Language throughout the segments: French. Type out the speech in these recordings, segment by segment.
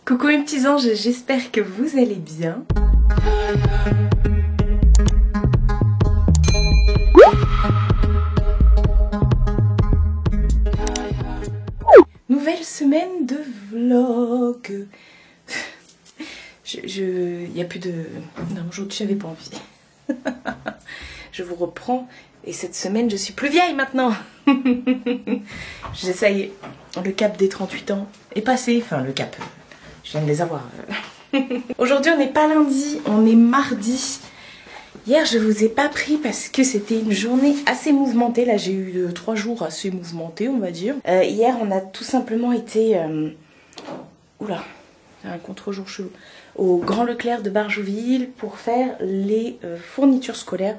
Coucou mes petits anges, j'espère que vous allez bien. Nouvelle semaine de vlog. Il n'y a plus de... Non, aujourd'hui j'avais pas envie. Je vous reprends. Et cette semaine, je suis plus vieille maintenant. Ça y est, le cap des 38 ans est passé. Enfin, le cap, je viens de les avoir. Aujourd'hui, on n'est pas lundi, on est mardi. Hier, je vous ai pas pris parce que c'était une journée assez mouvementée. Là, j'ai eu 3 jours assez mouvementés, on va dire. Hier, on a tout simplement été... Oula, c'est un contre-jour chelou. Au Grand Leclerc de Barjouville pour faire les fournitures scolaires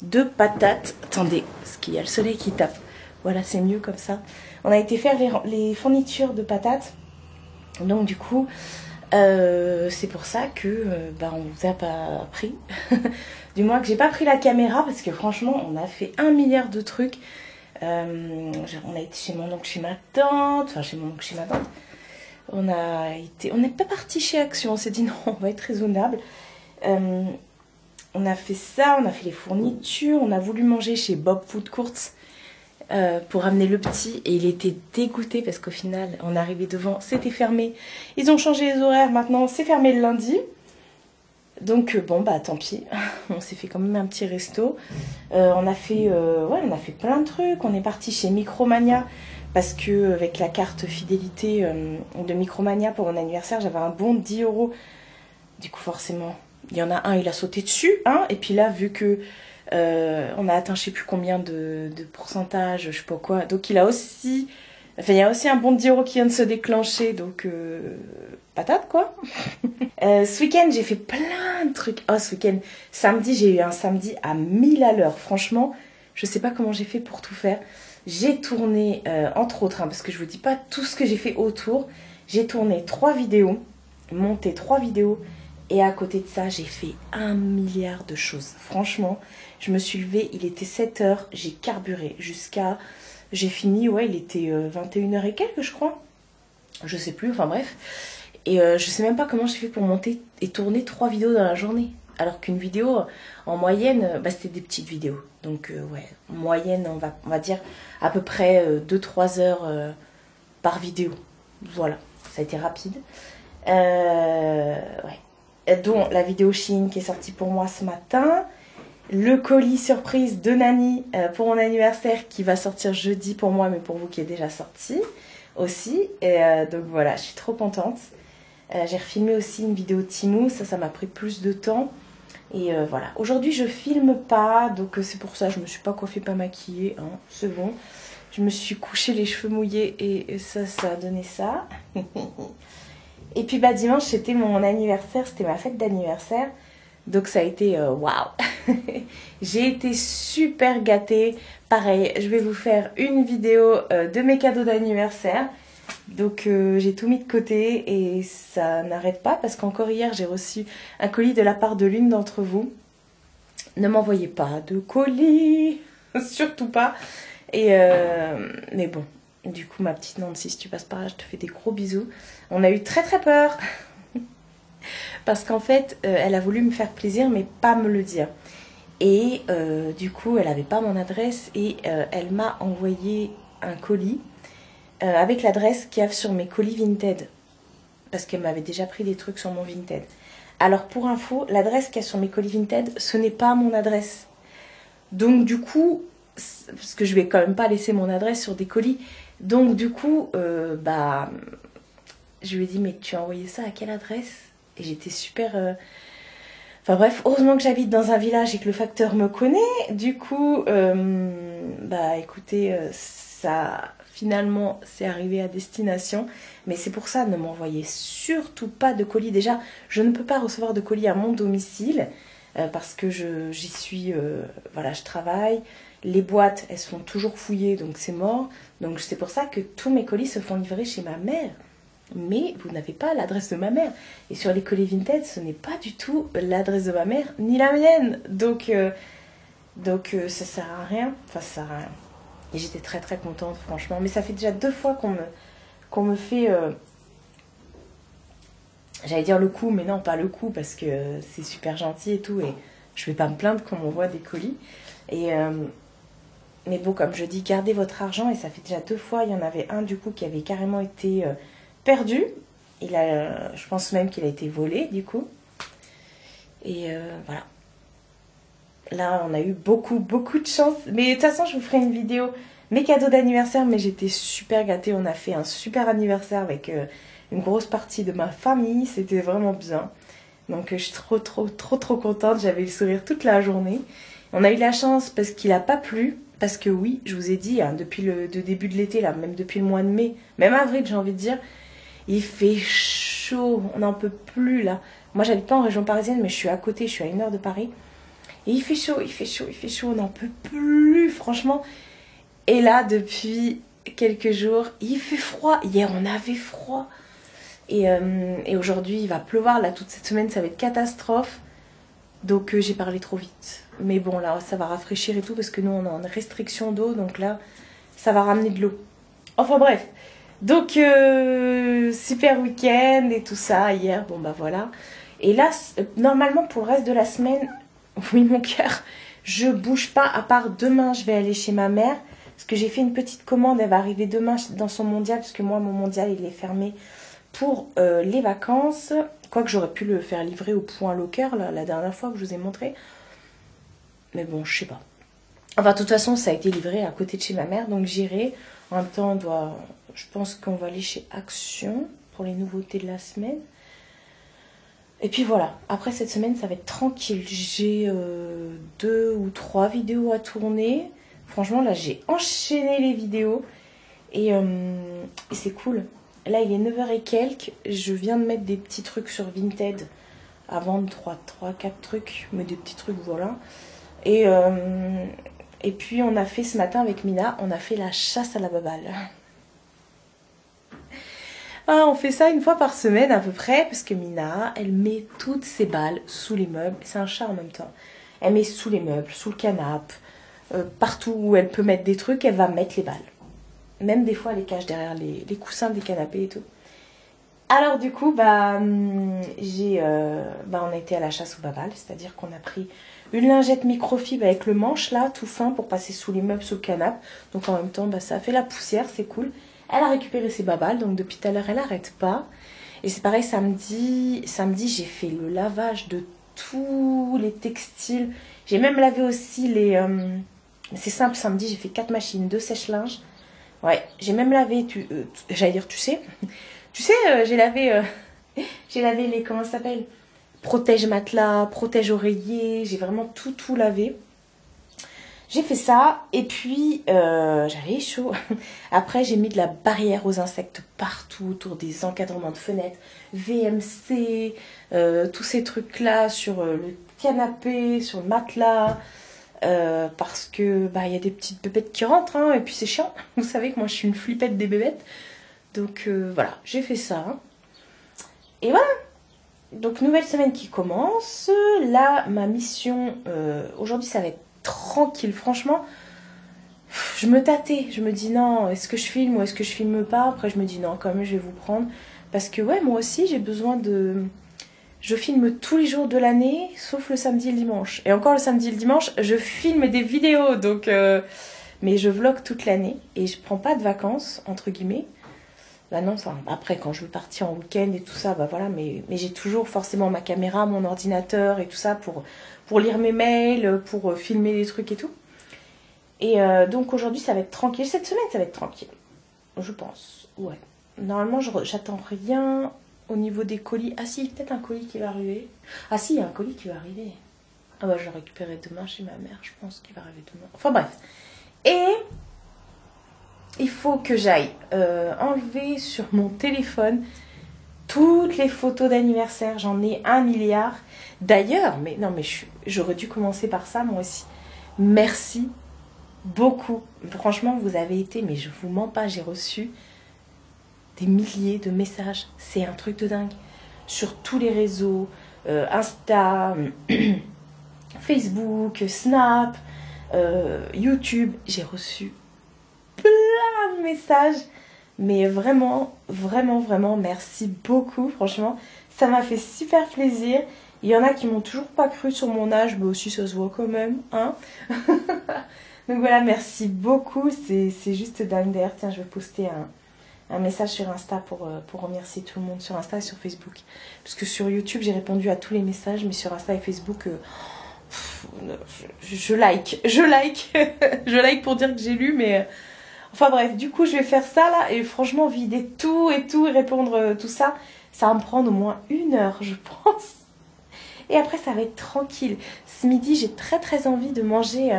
de patates. Attendez, parce qu'il y a le soleil qui tape. Voilà, c'est mieux comme ça. On a été faire les fournitures de patates. Donc du coup, c'est pour ça que on vous a pas pris. Du moins que j'ai pas pris la caméra parce que franchement, on a fait 1 milliard de trucs. On a été chez mon oncle, chez ma tante. Enfin, chez mon oncle, chez ma tante. On n'est pas parti chez Action. On s'est dit non, on va être raisonnable. On a fait ça, on a fait les fournitures, on a voulu manger chez Bob Food Courts pour amener le petit et il était dégoûté parce qu'au final on est arrivé devant, c'était fermé. Ils ont changé les horaires, maintenant c'est fermé le lundi. Donc bon bah tant pis, on s'est fait quand même un petit resto. On a fait plein de trucs, on est parti chez Micromania parce que avec la carte fidélité de Micromania pour mon anniversaire j'avais un bon de 10 €. Du coup forcément... Il y en a un, il a sauté dessus, hein, et puis là, vu que on a atteint je sais plus combien de pourcentage, je sais pas quoi, donc il a aussi, enfin il y a aussi un bon de 10 € qui vient de se déclencher, donc patate quoi. Ce week-end j'ai fait plein de trucs. Oh ce week-end, samedi j'ai eu un samedi à 1000 à l'heure, franchement, je sais pas comment j'ai fait pour tout faire. J'ai tourné, entre autres, hein, parce que je vous dis pas tout ce que j'ai fait autour, j'ai tourné 3 vidéos, monté 3 vidéos. Et à côté de ça, j'ai fait 1 milliard de choses. Franchement, je me suis levée, il était 7 h, j'ai carburé jusqu'à... J'ai fini, ouais, il était 21 h et quelques, je crois. Je sais plus, enfin bref. Et je sais même pas comment j'ai fait pour monter et tourner 3 vidéos dans la journée. Alors qu'une vidéo, en moyenne, c'était des petites vidéos. Donc, ouais, en moyenne, on va dire à peu près 2-3 heures par vidéo. Voilà, ça a été rapide. Ouais. Dont la vidéo Shein qui est sortie pour moi ce matin, le colis surprise de Nani pour mon anniversaire qui va sortir jeudi pour moi mais pour vous qui est déjà sorti aussi, et donc voilà, je suis trop contente. J'ai refilmé aussi une vidéo Timou, ça m'a pris plus de temps et voilà, aujourd'hui je filme pas donc c'est pour ça je me suis pas coiffée, pas maquillée, hein, c'est bon, je me suis couché les cheveux mouillés et ça a donné ça. Et puis bah dimanche c'était mon anniversaire, c'était ma fête d'anniversaire. Donc ça a été waouh. J'ai été super gâtée. Pareil, je vais vous faire une vidéo de mes cadeaux d'anniversaire. Donc j'ai tout mis de côté et ça n'arrête pas parce qu'encore hier j'ai reçu un colis de la part de l'une d'entre vous. Ne m'envoyez pas de colis, surtout pas. Et mais bon. Du coup, ma petite Nancy, si tu passes par là, je te fais des gros bisous. On a eu très très peur. Parce qu'en fait, elle a voulu me faire plaisir, mais pas me le dire. Et du coup, elle n'avait pas mon adresse et elle m'a envoyé un colis avec l'adresse qu'il y a sur mes colis Vinted. Parce qu'elle m'avait déjà pris des trucs sur mon Vinted. Alors, pour info, l'adresse qu'il y a sur mes colis Vinted, ce n'est pas mon adresse. Donc, du coup, parce que je vais quand même pas laisser mon adresse sur des colis. Donc du coup, je lui ai dit mais tu as envoyé ça à quelle adresse? Et j'étais super... Enfin bref, heureusement que j'habite dans un village et que le facteur me connaît. Du coup, écoutez, ça finalement c'est arrivé à destination. Mais c'est pour ça, ne m'envoyez surtout pas de colis. Déjà, je ne peux pas recevoir de colis à mon domicile parce que j'y suis... voilà, je travaille. Les boîtes, elles sont toujours fouillées, donc c'est mort. Donc c'est pour ça que tous mes colis se font livrer chez ma mère. Mais vous n'avez pas l'adresse de ma mère. Et sur les colis Vinted, ce n'est pas du tout l'adresse de ma mère, ni la mienne. Donc ça sert à rien. Enfin, ça sert à rien. Et j'étais très très contente, franchement. Mais ça fait déjà 2 fois qu'on me fait J'allais dire le coup, mais non, pas le coup, parce que c'est super gentil et tout, et je vais pas me plaindre qu'on m'envoie des colis. Et, mais bon, comme je dis, gardez votre argent, et ça fait déjà 2 fois, il y en avait un du coup qui avait carrément été perdu. Je pense même qu'il a été volé du coup. Et voilà. Là, on a eu beaucoup de chance. Mais de toute façon, je vous ferai une vidéo, mes cadeaux d'anniversaire, mais j'étais super gâtée. On a fait un super anniversaire avec une grosse partie de ma famille. C'était vraiment bien. Donc, je suis trop contente. J'avais le sourire toute la journée. On a eu la chance parce qu'il n'a pas plu. Parce que oui, je vous ai dit, hein, depuis le début de l'été, là, même depuis le mois de mai, même avril, j'ai envie de dire, il fait chaud. On n'en peut plus, là. Moi, j'habite pas en région parisienne, mais je suis à côté. Je suis à 1 heure de Paris. Et il fait chaud, on n'en peut plus, franchement. Et là, depuis quelques jours, il fait froid. Hier, on avait froid. Et aujourd'hui, il va pleuvoir. Là, toute cette semaine, ça va être catastrophe. Donc, j'ai parlé trop vite. Mais bon, là, ça va rafraîchir et tout, parce que nous, on a une restriction d'eau. Donc là, ça va ramener de l'eau. Enfin, bref. Donc, super week-end et tout ça. Hier, bon, bah voilà. Et là, normalement, pour le reste de la semaine... Oui, mon cœur, je bouge pas, à part demain, je vais aller chez ma mère. Parce que j'ai fait une petite commande, elle va arriver demain dans son mondial. Parce que moi, mon mondial, il est fermé pour les vacances. Quoique j'aurais pu le faire livrer au point locker, là, la dernière fois que je vous ai montré. Mais bon, je sais pas. Enfin, de toute façon, ça a été livré à côté de chez ma mère. Donc j'irai. En même temps, je pense qu'on va aller chez Action pour les nouveautés de la semaine. Et puis voilà, après cette semaine, ça va être tranquille. J'ai 2 ou 3 vidéos à tourner. Franchement, là, j'ai enchaîné les vidéos. Et c'est cool. Là, il est 9h et quelques. Je viens de mettre des petits trucs sur Vinted. À vendre 3-4 trucs. Mais des petits trucs, voilà. Et puis, on a fait ce matin avec Mina, on a fait la chasse à la baballe. Ah, on fait ça 1 fois par semaine à peu près, parce que Mina, elle met toutes ses balles sous les meubles. C'est un chat en même temps. Elle met sous les meubles, sous le canapé, partout où elle peut mettre des trucs, elle va mettre les balles. Même des fois, elle les cache derrière les coussins des canapés et tout. Alors du coup, on a été à la chasse aux babales, c'est-à-dire qu'on a pris une lingette microfibre avec le manche là, tout fin, pour passer sous les meubles, sous le canapé. Donc en même temps, ça a fait la poussière, c'est cool. Elle a récupéré ses babales, donc depuis tout à l'heure, elle n'arrête pas. Et c'est pareil, samedi, j'ai fait le lavage de tous les textiles. J'ai même lavé aussi les... c'est simple, samedi, j'ai fait 4 machines, 2 sèche-linges. Ouais, j'ai même lavé, j'allais dire, tu sais, j'ai lavé les, comment ça s'appelle, protège matelas, protège oreiller, j'ai vraiment tout lavé. J'ai fait ça, et puis j'avais chaud. Après, j'ai mis de la barrière aux insectes partout, autour des encadrements de fenêtres, VMC, tous ces trucs-là sur le canapé, sur le matelas, parce que y a des petites bébêtes qui rentrent, hein, et puis c'est chiant. Vous savez que moi, je suis une flippette des bébêtes. Donc voilà, j'ai fait ça. Et voilà. Donc nouvelle semaine qui commence. Là, ma mission, aujourd'hui, ça va être tranquille. Franchement, je me tâtais. Je me dis non, est-ce que je filme ou est-ce que je filme pas? Après, je me dis non, quand même, je vais vous prendre. Parce que ouais, moi aussi, j'ai besoin de... Je filme tous les jours de l'année, sauf le samedi et le dimanche. Et encore le samedi et le dimanche, je filme des vidéos. Donc, mais je vlog toute l'année et je prends pas de vacances, entre guillemets. Bah non, enfin, après, quand je veux partir en week-end et tout ça, bah voilà, mais j'ai toujours forcément ma caméra, mon ordinateur et tout ça pour lire mes mails, pour filmer des trucs et tout. Et donc aujourd'hui, ça va être tranquille. Cette semaine, ça va être tranquille. Je pense, ouais. Normalement, j'attends rien au niveau des colis. Ah si, peut-être un colis qui va arriver. Ah si, il y a un colis qui va arriver. Ah bah, je le récupérerai demain chez ma mère, je pense qu'il va arriver demain. Enfin bref. Et... il faut que j'aille enlever sur mon téléphone toutes les photos d'anniversaire. J'en ai 1 milliard. D'ailleurs, mais non, mais j'aurais dû commencer par ça, moi aussi. Merci beaucoup. Franchement, vous avez été, mais je vous mens pas, j'ai reçu des milliers de messages. C'est un truc de dingue. Sur tous les réseaux, Insta, Facebook, Snap, YouTube, j'ai reçu plein de messages Mais vraiment, vraiment, vraiment, merci beaucoup. Franchement, ça m'a fait super plaisir. Il y en a qui m'ont toujours pas cru sur mon âge, mais aussi ça se voit quand même, hein. Donc voilà, merci beaucoup. C'est juste dingue. D'ailleurs, tiens, je vais poster un message sur Insta pour remercier tout le monde sur Insta et sur Facebook. Parce que sur YouTube, j'ai répondu à tous les messages, mais sur Insta et Facebook, je like. Je like pour dire que j'ai lu, mais... Enfin bref, du coup, je vais faire ça là. Et franchement, vider tout et répondre tout ça, ça va me prendre au moins 1 heure, je pense. Et après, ça va être tranquille. Ce midi, j'ai très envie de manger...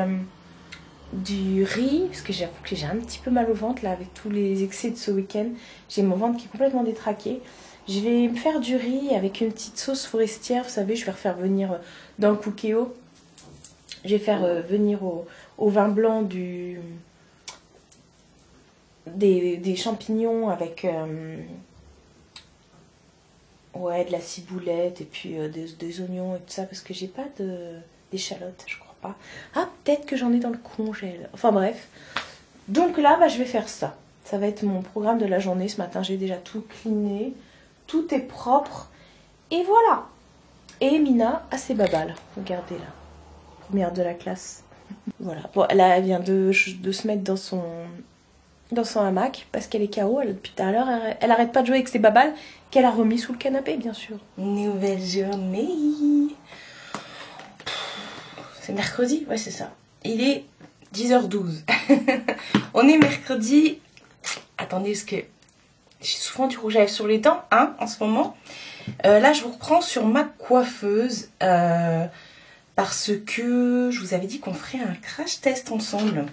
du riz, parce que j'avoue que j'ai un petit peu mal au ventre là avec tous les excès de ce week-end. J'ai mon ventre qui est complètement détraqué. Je vais me faire du riz avec une petite sauce forestière, vous savez, je vais refaire venir dans le Cookéo. Je vais faire venir au vin blanc des champignons avec ouais, de la ciboulette et puis des oignons et tout ça, parce que j'ai pas d'échalotes, je crois. Ah, peut-être que j'en ai dans le congèle. Enfin bref. Donc là, bah, je vais faire ça. Ça va être mon programme de la journée. Ce matin, j'ai déjà tout cleané. Tout est propre. Et voilà. Et Mina a ses babales. Regardez là. Première de la classe. Voilà. Bon, là, elle vient de se mettre dans son hamac parce qu'elle est KO. Depuis tout à l'heure, elle arrête pas de jouer avec ses babales qu'elle a remis sous le canapé, bien sûr. Nouvelle journée. C'est mercredi? Ouais, c'est ça. Il est 10h12. On est mercredi. Attendez, parce que j'ai souvent du rouge à lèvres sur les dents, hein, en ce moment. Là, je vous reprends sur ma coiffeuse. Parce que je vous avais dit qu'on ferait un crash test ensemble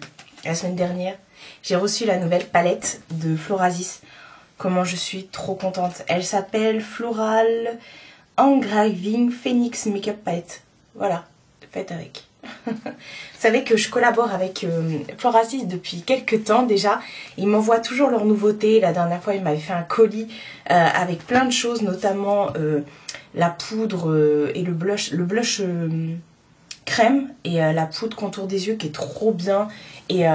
la semaine dernière. J'ai reçu la nouvelle palette de Florasis. Comment je suis trop contente. Elle s'appelle Floral Engraving Phoenix Makeup Palette. Voilà. Faites avec. Vous savez que je collabore avec Florasis depuis quelques temps déjà. Ils m'envoient toujours leurs nouveautés. La dernière fois, ils m'avaient fait un colis avec plein de choses, notamment la poudre et le blush crème et la poudre contour des yeux qui est trop bien. Et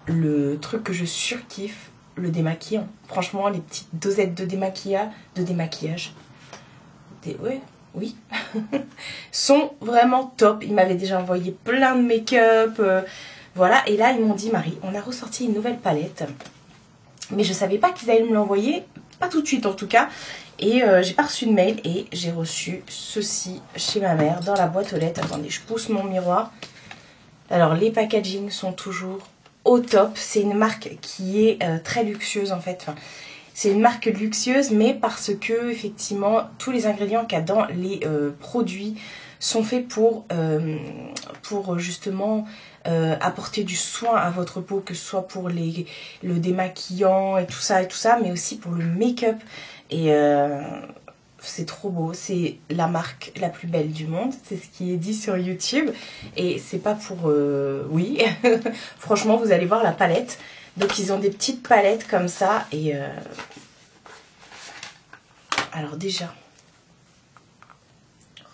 le truc que je surkiffe, le démaquillant. Franchement, les petites dosettes de démaquillage. Ouais. Oui, sont vraiment top. Ils m'avaient déjà envoyé plein de make-up. Voilà, et là ils m'ont dit, Marie, on a ressorti une nouvelle palette. Mais je savais pas qu'ils allaient me l'envoyer, pas tout de suite en tout cas. Et j'ai pas reçu de mail et j'ai reçu ceci chez ma mère dans la boîte aux lettres. Attendez, je pousse mon miroir. Alors les packaging sont toujours au top. C'est une marque qui est très luxueuse en fait. Enfin, c'est une marque luxueuse, mais parce que effectivement tous les ingrédients qu'il y a dans les produits sont faits pour justement apporter du soin à votre peau, que ce soit pour le démaquillant et tout ça, mais aussi pour le make-up. Et c'est trop beau, c'est la marque la plus belle du monde, c'est ce qui est dit sur YouTube. Et c'est pas pour... oui, franchement vous allez voir la palette. Donc ils ont des petites palettes comme ça et alors déjà,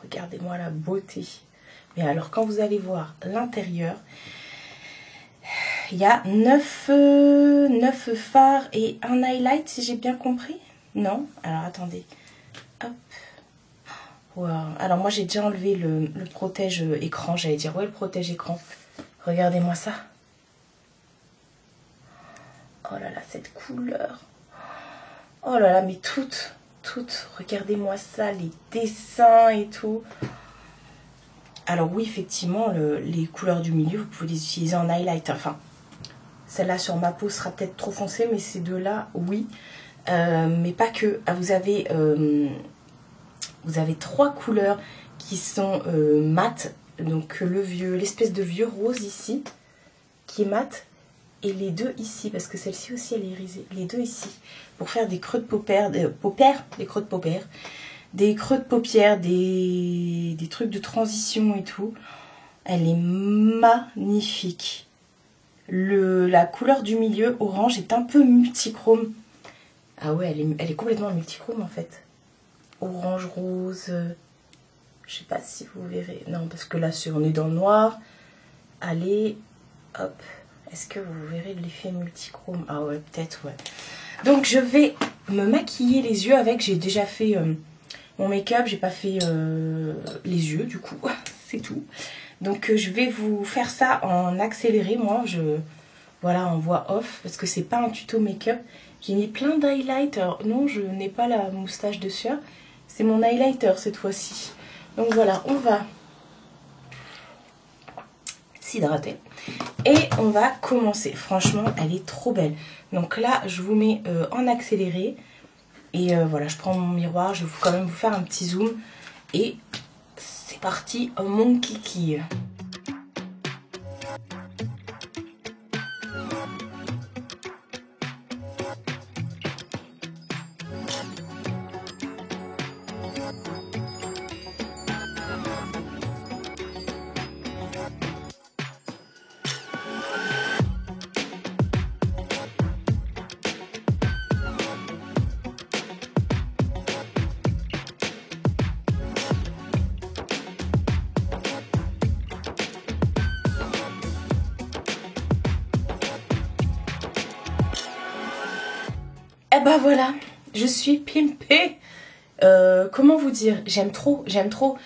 regardez-moi la beauté. Mais alors quand vous allez voir l'intérieur, il y a 9 fards et un highlight si j'ai bien compris. Non? Alors attendez. Hop. Wow. Alors moi j'ai déjà enlevé le protège écran, j'allais dire ouais le protège écran. Regardez-moi ça. Oh là là, cette couleur. Oh là là, mais toutes. Regardez-moi ça, les dessins et tout. Alors oui, effectivement, les couleurs du milieu, vous pouvez les utiliser en highlight. Enfin, celle-là sur ma peau sera peut-être trop foncée, mais ces deux-là, oui. Mais pas que. Ah, vous avez 3 couleurs qui sont mates. Donc l'espèce de vieux rose ici, qui est mat. Et les deux ici, parce que celle-ci aussi elle est irisée. Les deux ici, pour faire des creux de paupières, des creux de paupières, des creux de paupières, des trucs de transition et tout. Elle est magnifique. La couleur du milieu, orange, est un peu multichrome. Ah ouais, elle est complètement multichrome en fait. Orange, rose, je sais pas si vous verrez. Non, parce que là, on est dans le noir. Allez, hop. Est-ce que vous verrez l'effet multichrome? Ah ouais, peut-être, ouais. Donc je vais me maquiller les yeux avec. J'ai déjà fait mon make-up, j'ai pas fait les yeux du coup, c'est tout. Donc je vais vous faire ça en accéléré. Moi, voilà, en voix off, parce que c'est pas un tuto make-up. J'ai mis plein d'highlight. Alors non, je n'ai pas la moustache de sueur. C'est mon highlighter cette fois-ci. Donc voilà, on va s'hydrater. Et on va commencer. Franchement, elle est trop belle. Donc là, je vous mets en accéléré. Et voilà, je prends mon miroir. Je vais quand même vous faire un petit zoom. Et c'est parti, mon kiki. Et bah voilà, je suis pimpée. Comment vous dire, j'aime trop, j'aime trop.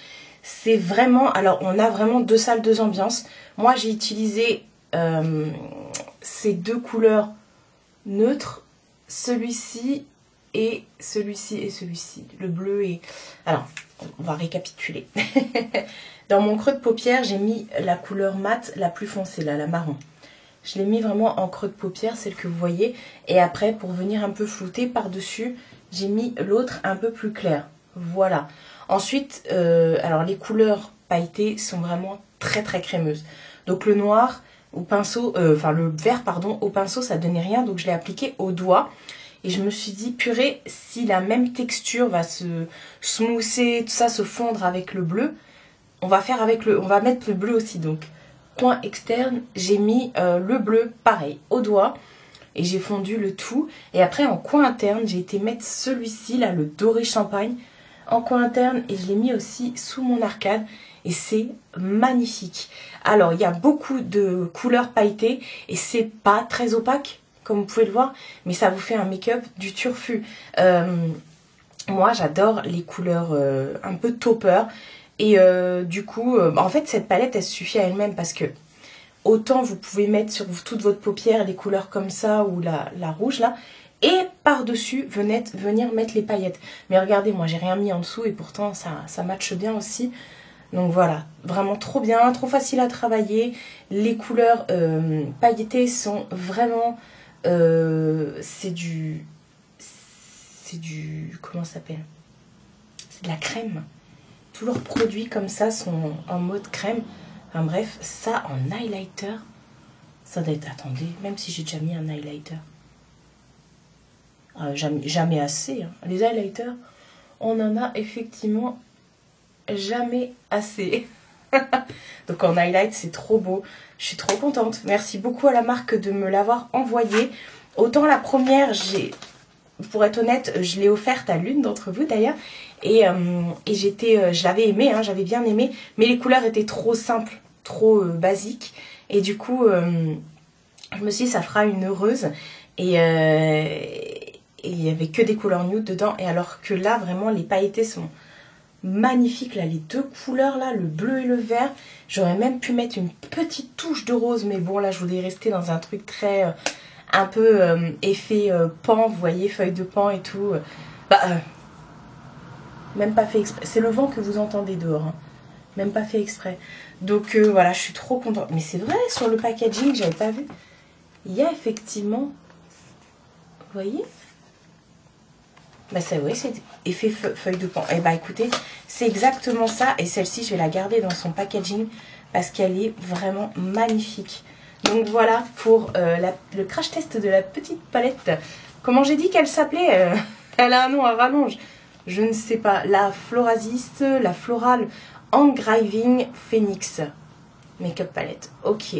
C'est vraiment, alors on a vraiment deux salles, deux ambiances. Moi j'ai utilisé ces deux couleurs neutres, celui-ci et celui-ci et celui-ci. Le bleu et... Alors, on va récapituler. Dans mon creux de paupière, j'ai mis la couleur mate la plus foncée, là, la marron. Je l'ai mis vraiment en creux de paupière, celle que vous voyez. Et après, pour venir un peu flouter par-dessus, j'ai mis l'autre un peu plus clair. Voilà. Ensuite, alors les couleurs pailletées sont vraiment très très crémeuses. Donc le noir au pinceau, enfin le vert pardon, au pinceau, ça donnait rien. Donc je l'ai appliqué au doigt. Et je me suis dit, purée, si la même texture va se smoother, tout ça, se fondre avec le bleu, on va mettre le bleu aussi. Donc coin externe, j'ai mis le bleu pareil au doigt et j'ai fondu le tout. Et après en coin interne, j'ai été mettre celui-ci là, le doré champagne en coin interne et je l'ai mis aussi sous mon arcade et c'est magnifique. Alors il y a beaucoup de couleurs pailletées et c'est pas très opaque comme vous pouvez le voir, mais ça vous fait un make-up du turfu. Moi j'adore les couleurs un peu tauper. Et du coup, en fait, cette palette, elle suffit à elle-même parce que autant vous pouvez mettre sur toute votre paupière des couleurs comme ça ou la rouge là, et par-dessus, venir mettre les paillettes. Mais regardez, moi, j'ai rien mis en dessous et pourtant, ça matche bien aussi. Donc voilà, vraiment trop bien, trop facile à travailler. Les couleurs pailletées sont vraiment... c'est du... Comment ça s'appelle? C'est de la crème. Tous leurs produits comme ça sont en mode crème. Enfin bref, ça en highlighter, ça doit être... Attendez, même si j'ai déjà mis un highlighter. Jamais assez. Hein. Les highlighters, on en a effectivement jamais assez. Donc en highlight, c'est trop beau. Je suis trop contente. Merci beaucoup à la marque de me l'avoir envoyé. Autant la première, pour être honnête, je l'ai offerte à l'une d'entre vous d'ailleurs. Et je l'avais aimé, hein, j'avais bien aimé. Mais les couleurs étaient trop simples, trop basiques. Et du coup, je me suis dit, ça fera une heureuse. Et il n'y avait que des couleurs nude dedans. Et alors que là, vraiment, les pailletés sont magnifiques. Là, les deux couleurs, là, le bleu et le vert. J'aurais même pu mettre une petite touche de rose. Mais bon, là, je voulais rester dans un truc très... un peu effet pan, vous voyez, feuille de pan et tout. Même pas fait exprès. C'est le vent que vous entendez dehors. Hein. Même pas fait exprès. Donc voilà, je suis trop contente. Mais c'est vrai, sur le packaging, j'avais pas vu. Il y a effectivement... Vous voyez? Bah ça, oui, c'est effet feuille de pan. Et bah écoutez, c'est exactement ça. Et celle-ci, je vais la garder dans son packaging parce qu'elle est vraiment magnifique. Donc voilà pour le crash test de la petite palette. Comment j'ai dit qu'elle s'appelait elle a un nom à rallonge. Je ne sais pas. La Florasis, la Floral Engraving Phoenix Makeup Palette. Ok.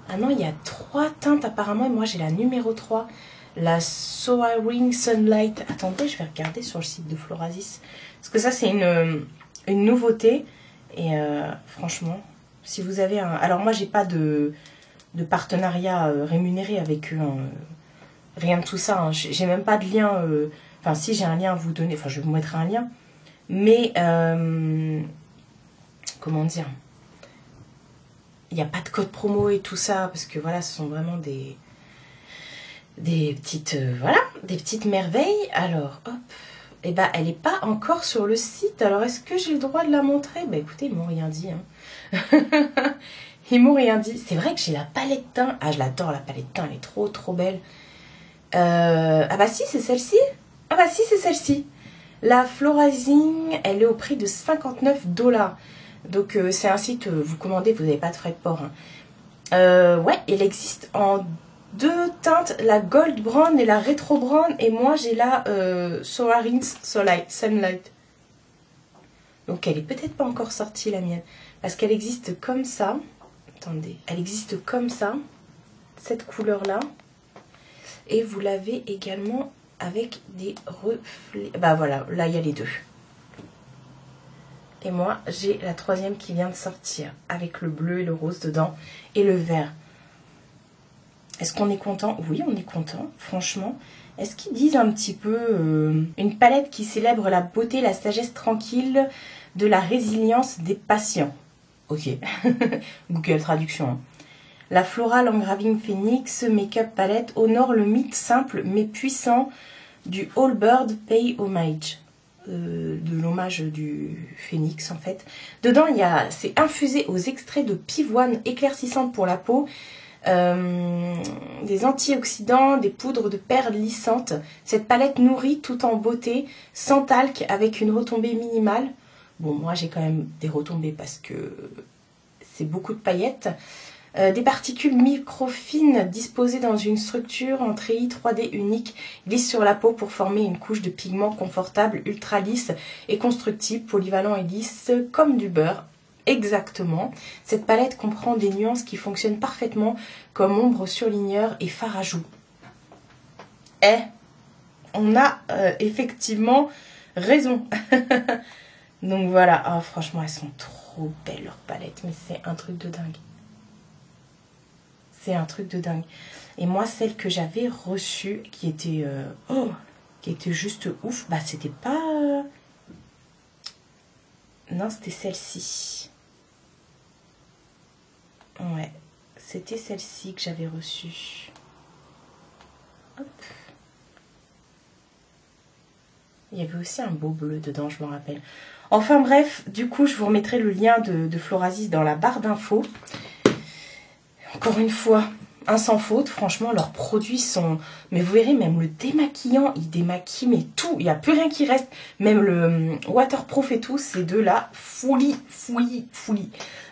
Ah non, il y a 3 teintes apparemment. Et moi, j'ai la numéro 3. La Soaring Sunlight. Attendez, je vais regarder sur le site de Florasis. Parce que ça, c'est une nouveauté. Et franchement, si vous avez un... Alors moi, j'ai pas de partenariat rémunéré avec eux. Hein. Rien de tout ça, hein. J'ai même pas de lien. Enfin, si j'ai un lien à vous donner, enfin, je vais vous mettre un lien. Mais, comment dire, il n'y a pas de code promo et tout ça, parce que voilà, ce sont vraiment des petites, voilà, des petites merveilles. Alors, hop, et bah, elle n'est pas encore sur le site. Alors, est-ce que j'ai le droit de la montrer? Bah, écoutez, ils m'ont rien dit, hein. Ils m'ont rien dit. C'est vrai que j'ai la palette teint. Ah, je l'adore, la palette teint, elle est trop, trop belle. Ah bah si, c'est celle-ci. Ah bah si, c'est celle-ci. La Florazing, elle est au prix de 59$. Donc c'est un site, vous commandez, vous n'avez pas de frais de port. Hein. Ouais, elle existe en deux teintes, la Gold Brown et la Retro Brown. Et moi j'ai la Soaring Sunlight. Donc elle est peut-être pas encore sortie la mienne. Parce qu'elle existe comme ça. Attendez, elle existe comme ça. Cette couleur-là. Et vous l'avez également avec des reflets. Bah voilà, là il y a les deux. Et moi, j'ai la troisième qui vient de sortir. Avec le bleu et le rose dedans. Et le vert. Est-ce qu'on est content? Oui, on est content, franchement. Est-ce qu'ils disent un petit peu... une palette qui célèbre la beauté, la sagesse tranquille, de la résilience des patients. Ok. Google Traduction. Hein. La Floral Engraving Phoenix Make-up Palette honore le mythe simple mais puissant du All Bird Pay Homage. De l'hommage du phénix en fait. Dedans, c'est infusé aux extraits de pivoine éclaircissante pour la peau, des antioxydants, des poudres de perles lissantes. Cette palette nourrit tout en beauté, sans talc, avec une retombée minimale. Bon, moi j'ai quand même des retombées parce que c'est beaucoup de paillettes. Des particules microfines disposées dans une structure en treillis 3D unique glissent sur la peau pour former une couche de pigments confortable, ultra lisse et constructible, polyvalent et lisse comme du beurre. Exactement. Cette palette comprend des nuances qui fonctionnent parfaitement comme ombre surligneur et fard à joues. On a effectivement raison. Donc voilà. Oh, franchement, elles sont trop belles leurs palettes, mais c'est un truc de dingue. C'est un truc de dingue. Et moi, celle que j'avais reçue, qui était juste ouf, bah c'était pas... Non, c'était celle-ci. Ouais, c'était celle-ci que j'avais reçue. Hop. Il y avait aussi un beau bleu dedans, je me rappelle. Enfin bref, du coup, je vous remettrai le lien de Florasis dans la barre d'infos. Encore une fois, un sans faute. Franchement, leurs produits sont... Mais vous verrez, même le démaquillant, il démaquille, mais tout. Il n'y a plus rien qui reste. Même le waterproof et tout, c'est de la folie.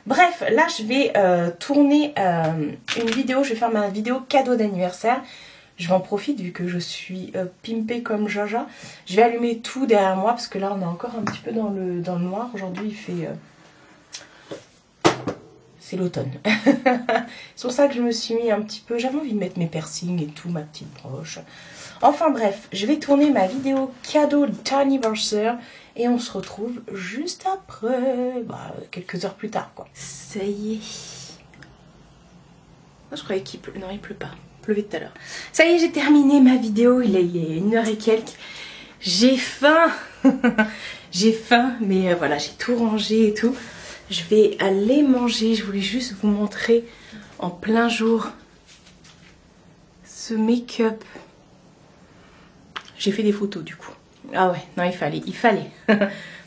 Bref, là, je vais tourner une vidéo. Je vais faire ma vidéo cadeau d'anniversaire. Je vais en profiter vu que je suis pimpée comme Jaja. Je vais allumer tout derrière moi parce que là, on est encore un petit peu dans le noir. Aujourd'hui, il fait... C'est l'automne. C'est pour ça que je me suis mis un petit peu... J'avais envie de mettre mes piercings et tout, ma petite broche. Enfin bref, je vais tourner ma vidéo cadeau d'anniversaire. Et on se retrouve juste après. Bah, quelques heures plus tard, quoi. Ça y est. Moi, je croyais qu'il pleut. Non, il pleut pas. Il pleuvait tout à l'heure. Ça y est, j'ai terminé ma vidéo. Il est 1h et quelques. J'ai faim. J'ai faim. Mais voilà, j'ai tout rangé et tout. Je vais aller manger. Je voulais juste vous montrer en plein jour ce make-up. J'ai fait des photos du coup. Ah ouais, non, il fallait.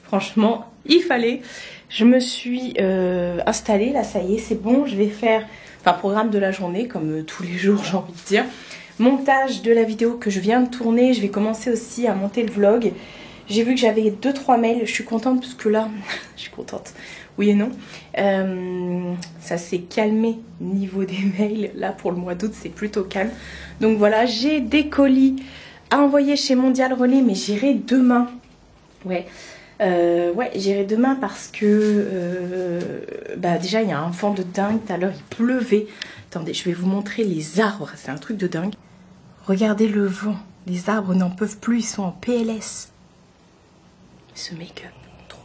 Franchement, il fallait. Je me suis installée, là, ça y est, c'est bon. Je vais faire, enfin, programme de la journée, comme tous les jours, j'ai envie de dire. Montage de la vidéo que je viens de tourner. Je vais commencer aussi à monter le vlog. J'ai vu que j'avais 2-3 mails. Je suis contente parce que là, je suis contente. Oui et non. Ça s'est calmé niveau des mails. Là, pour le mois d'août, c'est plutôt calme. Donc voilà, j'ai des colis à envoyer chez Mondial Relais, mais j'irai demain. Ouais, j'irai demain parce que bah déjà, il y a un vent de dingue. Tout à l'heure, il pleuvait. Attendez, je vais vous montrer les arbres. C'est un truc de dingue. Regardez le vent. Les arbres n'en peuvent plus. Ils sont en PLS. Ce make-up, trop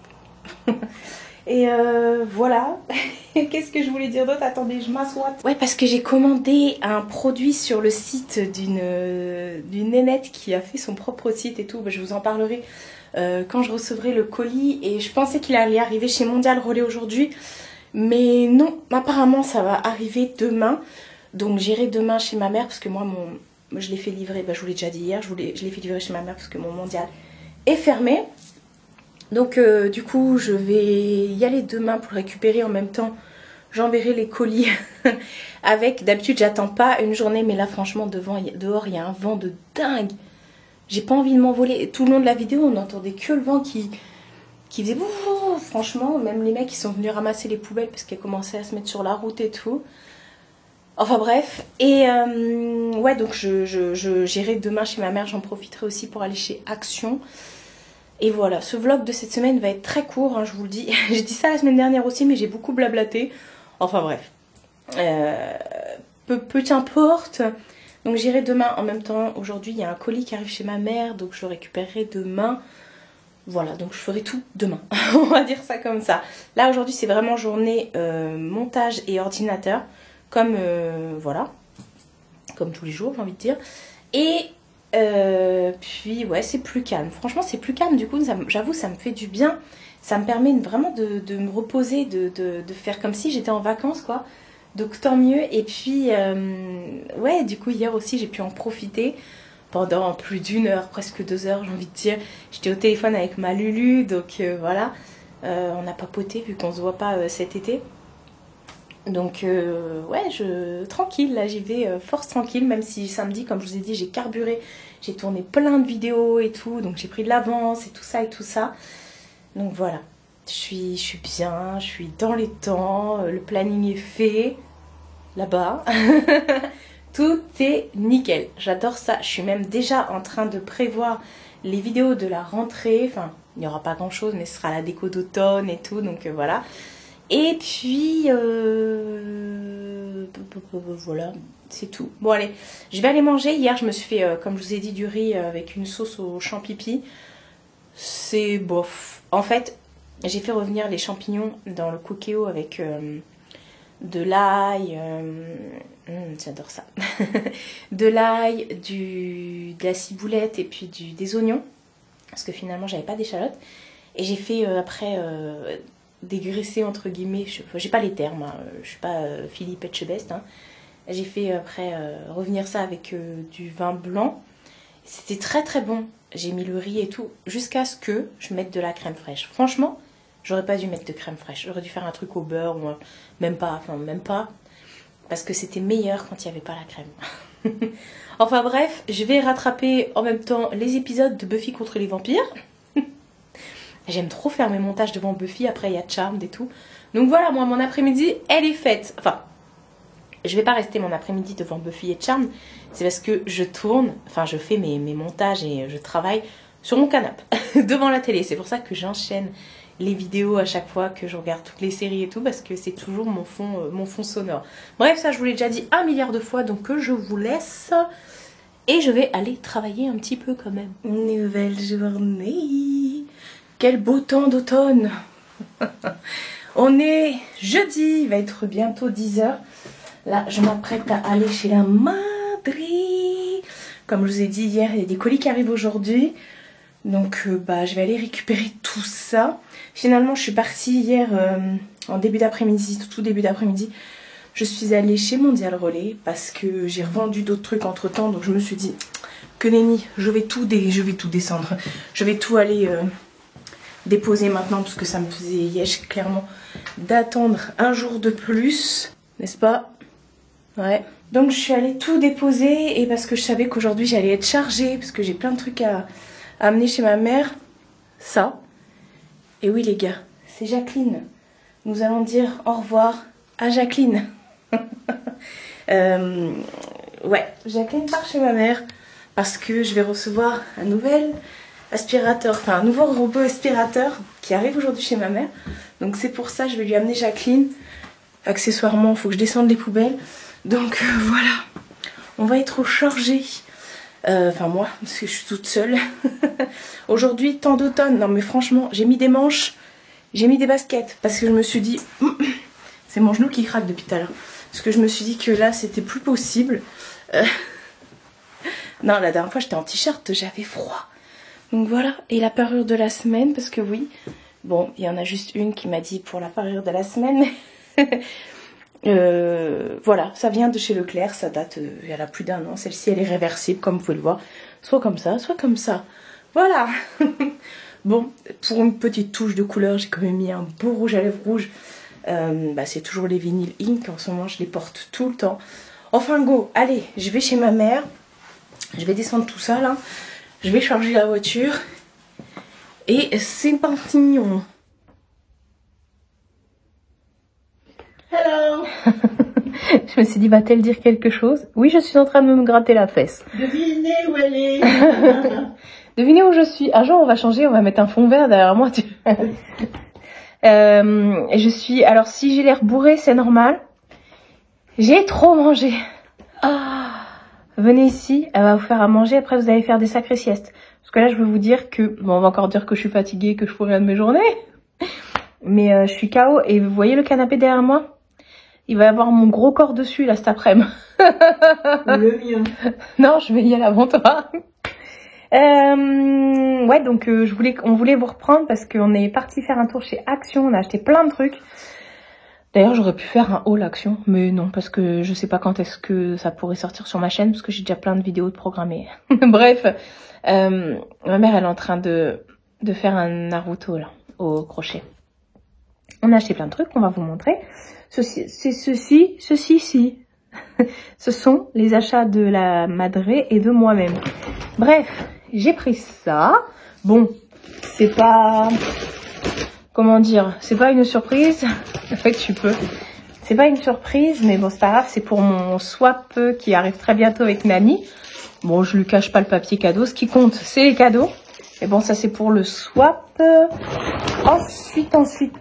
beau. Et voilà. Qu'est-ce que je voulais dire d'autre? Attendez, je m'assois. Ouais, parce que j'ai commandé un produit sur le site d'une nénette qui a fait son propre site et tout. Bah, je vous en parlerai quand je recevrai le colis. Et je pensais qu'il allait arriver chez Mondial Relais aujourd'hui. Mais non, apparemment ça va arriver demain. Donc j'irai demain chez ma mère parce que moi, je l'ai fait livrer. Bah, je vous l'ai déjà dit hier. Je l'ai fait livrer chez ma mère parce que mon Mondial est fermé. Donc du coup je vais y aller demain pour le récupérer. En même temps j'enverrai les colis avec. D'habitude j'attends pas une journée, mais là franchement dehors il y a un vent de dingue. J'ai pas envie de m'envoler. Tout le long de la vidéo on n'entendait que le vent qui faisait bouh. Franchement même les mecs ils sont venus ramasser les poubelles parce qu'elles commençaient à se mettre sur la route et tout. Enfin bref. Et ouais, donc j'irai demain chez ma mère. J'en profiterai aussi pour aller chez Action. Et voilà, ce vlog de cette semaine va être très court, hein, je vous le dis. J'ai dit ça la semaine dernière aussi, mais j'ai beaucoup blablaté. Enfin bref. Peu importe. Donc j'irai demain en même temps. Aujourd'hui, il y a un colis qui arrive chez ma mère, donc je le récupérerai demain. Voilà, donc je ferai tout demain. On va dire ça comme ça. Là, aujourd'hui, c'est vraiment journée montage et ordinateur. Comme, voilà. Comme tous les jours, j'ai envie de dire. Et... puis ouais, c'est plus calme. Franchement c'est plus calme, du coup j'avoue ça me fait du bien. Ça me permet vraiment de me reposer, de faire comme si j'étais en vacances quoi. Donc tant mieux. Et puis ouais, du coup hier aussi j'ai pu en profiter pendant plus d'une heure, presque 2 heures j'ai envie de dire. J'étais au téléphone avec ma Lulu, donc voilà. On a papoté vu qu'on se voit pas cet été. Donc ouais, tranquille, là j'y vais force tranquille, même si samedi, comme je vous ai dit, j'ai carburé, j'ai tourné plein de vidéos et tout, donc j'ai pris de l'avance et tout ça et tout ça. Donc voilà, je suis bien, je suis dans les temps, le planning est fait, là-bas. Tout est nickel, j'adore ça. Je suis même déjà en train de prévoir les vidéos de la rentrée, enfin il n'y aura pas grand chose, mais ce sera la déco d'automne et tout, donc voilà. Et puis, voilà, c'est tout. Bon allez, je vais aller manger. Hier, je me suis fait, comme je vous ai dit, du riz avec une sauce aux champipi. C'est bof. En fait, j'ai fait revenir les champignons dans le cookéo avec de l'ail. J'adore ça. De l'ail, de la ciboulette et puis des oignons. Parce que finalement, j'avais pas d'échalotes. Et j'ai fait après... dégraisser entre guillemets, j'ai pas les termes, hein, je suis pas Philippe Etchebest, hein. J'ai fait après revenir ça avec du vin blanc, c'était très très bon. J'ai mis le riz et tout jusqu'à ce que je mette de la crème fraîche. Franchement j'aurais pas dû mettre de crème fraîche, j'aurais dû faire un truc au beurre ou même pas, parce que c'était meilleur quand il n'y avait pas la crème. Enfin bref, je vais rattraper en même temps les épisodes de Buffy contre les vampires. J'aime trop faire mes montages devant Buffy, après il y a Charmed et tout. Donc voilà, moi mon après-midi, elle est faite. Enfin, je vais pas rester mon après-midi devant Buffy et Charmed. C'est parce que je tourne, enfin je fais mes montages et je travaille sur mon canapé, devant la télé. C'est pour ça que j'enchaîne les vidéos à chaque fois que je regarde toutes les séries et tout, parce que c'est toujours mon fond sonore. Bref, ça je vous l'ai déjà dit 1 milliard de fois, donc je vous laisse. Et je vais aller travailler un petit peu quand même. Nouvelle journée. Quel beau temps d'automne. On est jeudi, il va être bientôt 10 h. Là, je m'apprête à aller chez la Madri. Comme je vous ai dit hier, il y a des colis qui arrivent aujourd'hui. Donc, bah, je vais aller récupérer tout ça. Finalement, je suis partie hier en début d'après-midi, tout début d'après-midi. Je suis allée chez Mondial Relais parce que j'ai revendu d'autres trucs entre temps. Donc, je me suis dit que nenni, je vais tout descendre. Je vais tout aller... déposer maintenant parce que ça me faisait yesh clairement d'attendre un jour de plus, n'est-ce pas? Ouais. Donc je suis allée tout déposer et parce que je savais qu'aujourd'hui j'allais être chargée parce que j'ai plein de trucs à amener chez ma mère. Ça. Et oui les gars, c'est Jacqueline. Nous allons dire au revoir à Jacqueline. Ouais, Jacqueline part chez ma mère parce que je vais recevoir un nouvel aspirateur, enfin un nouveau robot aspirateur qui arrive aujourd'hui chez ma mère. Donc c'est pour ça je vais lui amener Jacqueline. Accessoirement, il faut que je descende les poubelles. Donc voilà, on va être chargé. Enfin moi, parce que je suis toute seule. Aujourd'hui, temps d'automne. Non mais franchement, j'ai mis des manches J'ai mis des baskets parce que je me suis dit... C'est mon genou qui craque depuis tout à l'heure. Parce que je me suis dit que là, c'était plus possible. Non, la dernière fois, j'étais en t-shirt, j'avais froid. Donc voilà, et la parure de la semaine, parce que oui, bon, il y en a juste une qui m'a dit pour la parure de la semaine. Voilà, ça vient de chez Leclerc, ça date, elle a plus d'1 an. Celle-ci, elle est réversible, comme vous pouvez le voir. Soit comme ça, soit comme ça. Voilà. Bon, pour une petite touche de couleur, j'ai quand même mis un beau rouge à lèvres rouge. C'est toujours les vinyles Ink, en ce moment, je les porte tout le temps. Enfin, go, allez, je vais chez ma mère. Je vais descendre tout ça, là. Je vais charger la voiture. Et c'est parti. Hello. Je me suis dit, va-t-elle dire quelque chose? Oui, je suis en train de me gratter la fesse. Devinez où elle est. Devinez où je suis. Un jour, on va changer, on va mettre un fond vert derrière moi. Je suis... Alors, si j'ai l'air bourrée, c'est normal. J'ai trop mangé. Ah. Venez ici, elle va vous faire à manger, après vous allez faire des sacrées siestes. Parce que là, je veux vous dire que... Bon, on va encore dire que je suis fatiguée, que je fous rien de mes journées. Mais je suis KO. Et vous voyez le canapé derrière moi? Il va y avoir mon gros corps dessus, là, cet après-midi. Le mien. Non, je vais y aller avant toi. Ouais, donc on voulait vous reprendre parce qu'on est parti faire un tour chez Action. On a acheté plein de trucs. D'ailleurs, j'aurais pu faire un haul Action, mais non, parce que je sais pas quand est-ce que ça pourrait sortir sur ma chaîne, parce que j'ai déjà plein de vidéos de programmées. Bref, ma mère, elle est en train de faire un Naruto, là, au crochet. On a acheté plein de trucs, on va vous montrer. Ceci. Ce sont les achats de la Madré et de moi-même. Bref, j'ai pris ça. Bon, c'est pas... Comment dire? C'est pas une surprise. En fait, tu peux. C'est pas une surprise, mais bon, c'est pas grave. C'est pour mon swap qui arrive très bientôt avec Nani. Bon, je lui cache pas le papier cadeau. Ce qui compte, c'est les cadeaux. Et bon, ça, c'est pour le swap. Ensuite,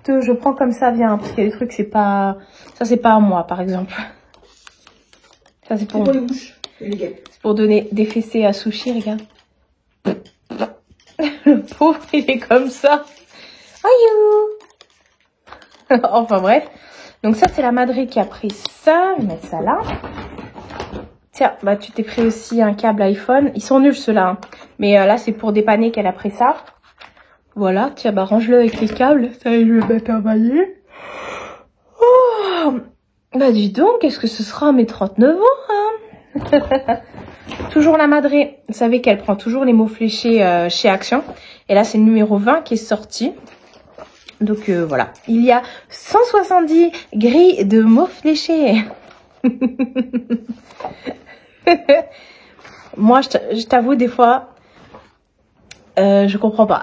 je prends comme ça vient. Parce qu'il y a des trucs, c'est pas... Ça, c'est pas à moi, par exemple. Ça, c'est pour... C'est pour donner des fessées à Sushi, regarde. Le pauvre, il est comme ça. Enfin bref. Donc ça, c'est la Madré qui a pris ça. Je vais mettre ça là. Tiens, bah tu t'es pris aussi un câble iPhone. Ils sont nuls ceux-là. Hein. Mais là, c'est pour dépanner qu'elle a pris ça. Voilà. Tiens, bah range-le avec les câbles. Ça y est, je vais mettre un maillet. Oh, bah dis donc, qu'est-ce que ce sera à mes 39 ans hein. Toujours la Madré. Vous savez qu'elle prend toujours les mots fléchés chez Action. Et là, c'est le numéro 20 qui est sorti. Donc voilà, il y a 170 grilles de mots fléchés. Moi, je t'avoue, des fois, je comprends pas.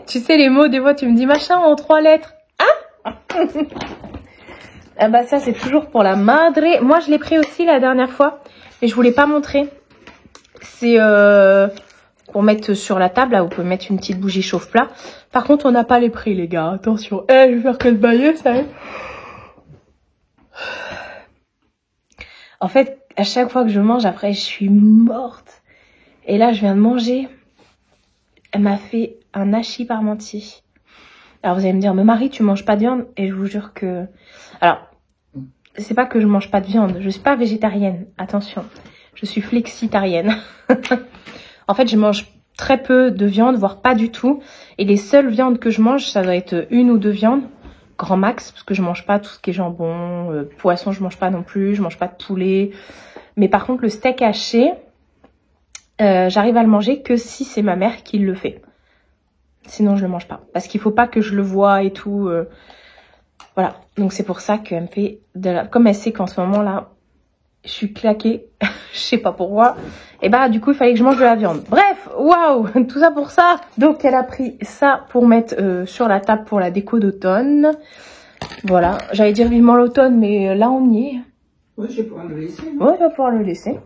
Tu sais, les mots, des fois, tu me dis machin en 3 lettres. Hein? Ah bah ça, c'est toujours pour la Madré. Moi, je l'ai pris aussi la dernière fois, mais je voulais pas montrer. C'est... pour mettre sur la table, là, vous pouvez mettre une petite bougie chauffe-plat. Par contre, on n'a pas les prix, les gars. Attention. Je vais faire que le bailler, ça y est. En fait, à chaque fois que je mange, après, je suis morte. Et là, je viens de manger. Elle m'a fait un hachis parmentier. Alors, vous allez me dire, mais Marie, tu manges pas de viande? Et je vous jure que... Alors, c'est pas que je mange pas de viande. Je suis pas végétarienne. Attention. Je suis flexitarienne. En fait, je mange très peu de viande, voire pas du tout. Et les seules viandes que je mange, ça doit être 1 ou 2 viandes, grand max, parce que je mange pas tout ce qui est jambon, poisson, je mange pas non plus, je mange pas de poulet. Mais par contre, le steak haché, j'arrive à le manger que si c'est ma mère qui le fait. Sinon, je le mange pas. Parce qu'il faut pas que je le voie et tout. Voilà. Donc, c'est pour ça qu'elle me fait de la... Comme elle sait qu'en ce moment, là, je suis claquée, je sais pas pourquoi. Et bah du coup il fallait que je mange de la viande. Bref, waouh, tout ça pour ça. Donc elle a pris ça pour mettre sur la table pour la déco d'automne. Voilà, j'allais dire vivement l'automne, mais là on y est. Ouais, je vais pouvoir le laisser. Ouais, je vais pouvoir le laisser.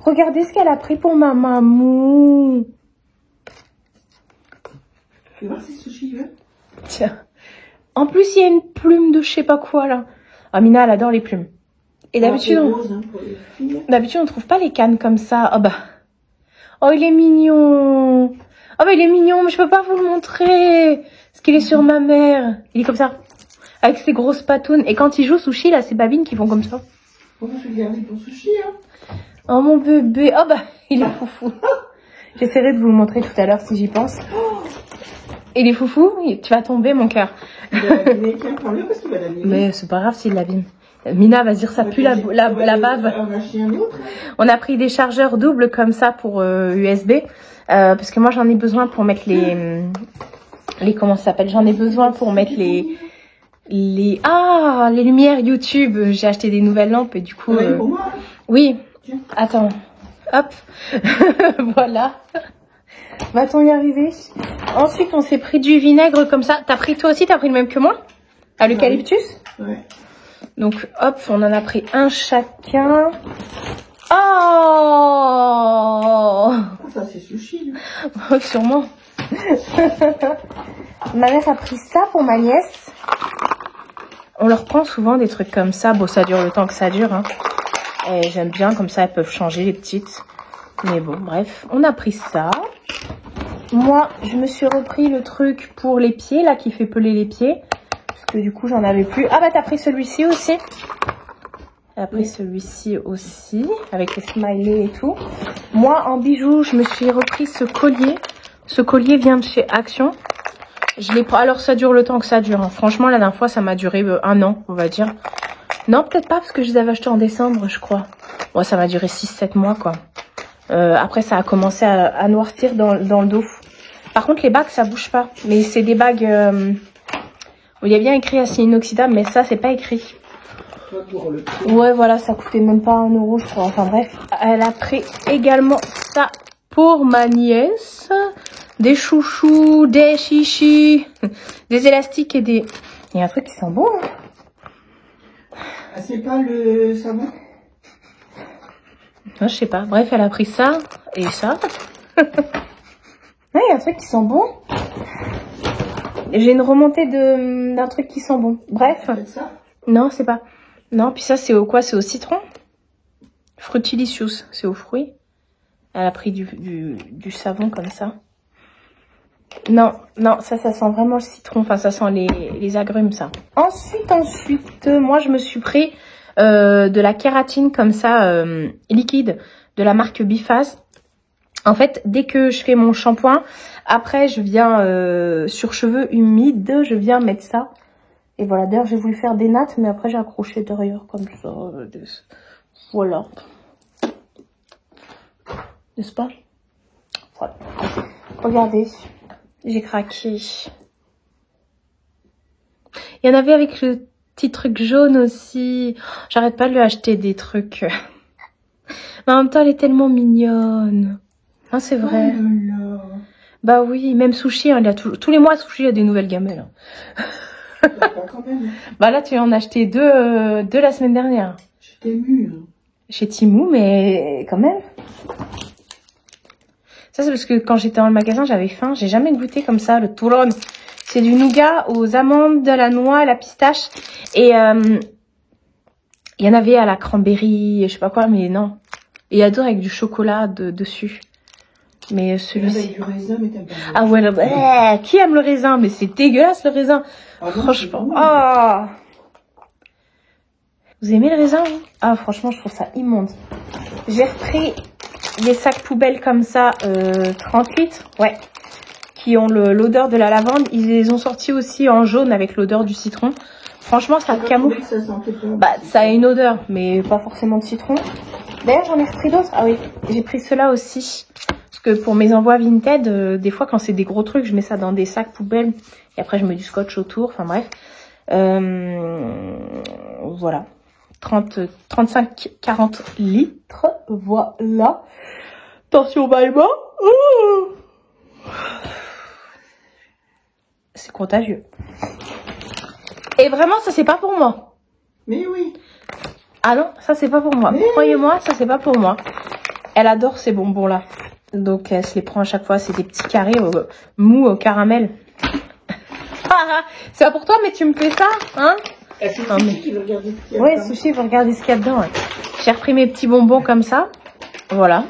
Regardez ce qu'elle a pris pour ma mamou. Tu vas voir si Sushi veut. Tiens. En plus il y a une plume de je sais pas quoi là. Amina elle adore les plumes. Et d'habitude, on trouve pas les cannes comme ça. Oh bah. Oh, il est mignon. Oh bah, il est mignon, mais je peux pas vous le montrer. Parce qu'il est sur ma mère. Il est comme ça. Avec ses grosses patounes. Et quand il joue Sushi, là, c'est Babine qui font comme ça. On va se garder pour Sushi, hein. Oh mon bébé. Oh bah, il est foufou. J'essaierai de vous le montrer tout à l'heure si j'y pense. Il est foufou. Tu vas tomber, mon cœur. Mais c'est pas grave s'il l'abîme. Mina va dire ça pue la bave. On a pris des chargeurs doubles comme ça pour USB. Parce que moi j'en ai besoin pour mettre les comment ça s'appelle, j'en ai besoin pour mettre les lumières YouTube. J'ai acheté des nouvelles lampes et du coup oui, attends, hop. Voilà, va-t-on y arriver? Ensuite on s'est pris du vinaigre comme ça. T'as pris toi aussi? T'as pris le même que moi, à l'eucalyptus? Ouais. Donc hop, on en a pris un chacun. Oh, ça c'est Sushi. Oh, sûrement. Ma mère a pris ça pour ma nièce. On leur prend souvent des trucs comme ça. Bon, ça dure le temps que ça dure. Hein. Et j'aime bien, comme ça, elles peuvent changer les petites. Mais bon, bref, on a pris ça. Moi, je me suis repris le truc pour les pieds, là, qui fait peler les pieds. Parce que du coup, j'en avais plus. Ah bah, t'as pris celui-ci aussi. Elle a pris celui-ci aussi, avec les smileys et tout. Moi, en bijoux, je me suis repris ce collier. Ce collier vient de chez Action. Je l'ai pas. Alors, ça dure le temps que ça dure. Hein. Franchement, la dernière fois, ça m'a duré 1 an, on va dire. Non, peut-être pas, parce que je les avais achetés en décembre, je crois. Bon, ça m'a duré 6-7 mois, quoi. Après, ça a commencé à noircir dans le dos. Par contre, les bagues, ça bouge pas. Mais c'est des bagues... où il y a bien écrit acier inoxydable, mais ça, c'est pas écrit. Ouais, voilà, ça coûtait même pas 1 €, je crois. Enfin bref, elle a pris également ça pour ma nièce. Des chouchous, des chichis, des élastiques et des... Il y a un truc qui sent bon. Hein. Ah, c'est pas le savon? Non, je sais pas. Bref, elle a pris ça et ça. Ouais, il y a un truc qui sent bon. J'ai une remontée d'un truc qui sent bon. Bref. Ça? Non, c'est pas... Non, puis ça, c'est au quoi? C'est au citron. Frutilicious, c'est aux fruits. Elle a pris du savon comme ça. Non, non, ça sent vraiment le citron. Enfin, ça sent les agrumes, ça. Ensuite, moi, je me suis pris de la kératine comme ça, liquide, de la marque Biphase. En fait, dès que je fais mon shampoing, après, je viens sur cheveux humides, je viens mettre ça. Et voilà, d'ailleurs, j'ai voulu faire des nattes, mais après, j'ai accroché derrière, comme ça. Voilà. N'est-ce pas? Voilà. Regardez, j'ai craqué. Il y en avait avec le petit truc jaune aussi. J'arrête pas de lui acheter des trucs. Mais en même temps, elle est tellement mignonne. Hein, c'est vrai. Oh là là. Bah oui, même Sushi, hein, il y a tous les mois, Sushi, il y a des nouvelles gamelles. Bah là, tu en as acheté deux la semaine dernière. Chez Temu. Chez Temu, mais quand même. Ça, c'est parce que quand j'étais dans le magasin, j'avais faim. J'ai jamais goûté comme ça, le Touron. C'est du nougat aux amandes, à la noix, à la pistache. Et il y en avait à la cranberry, je sais pas quoi, mais non. Et il y a d'autres avec du chocolat dessus. Mais celui-ci... Ah ouais, là, qui aime le raisin? Mais c'est dégueulasse le raisin. Ah, franchement. Ah. Vous aimez le raisin, vous? Ah, franchement, je trouve ça immonde. J'ai repris des sacs poubelles comme ça, 30 litres. Ouais. Qui ont l'odeur de la lavande. Ils les ont sortis aussi en jaune avec l'odeur du citron. Franchement, ça camoufle. Bah, ça a une odeur, mais pas forcément de citron. D'ailleurs, j'en ai repris d'autres. Ah oui, j'ai pris ceux-là aussi. Parce que pour mes envois Vinted, des fois, quand c'est des gros trucs, je mets ça dans des sacs poubelles. Et après, je mets du scotch autour. Enfin, bref. Voilà. 35-40 litres. Voilà. Attention, Maïma. C'est contagieux. Et vraiment, ça, c'est pas pour moi. Mais oui. Ah non, ça, c'est pas pour moi. Croyez-moi, ça, c'est pas pour moi. Elle adore ces bonbons-là. Donc, elle se les prend à chaque fois. C'est des petits carrés mous au caramel. C'est pas pour toi, mais tu me fais ça, hein? Oui, Sushi, vous regardez ce qu'il y a dedans. Ouais. J'ai repris mes petits bonbons comme ça. Voilà.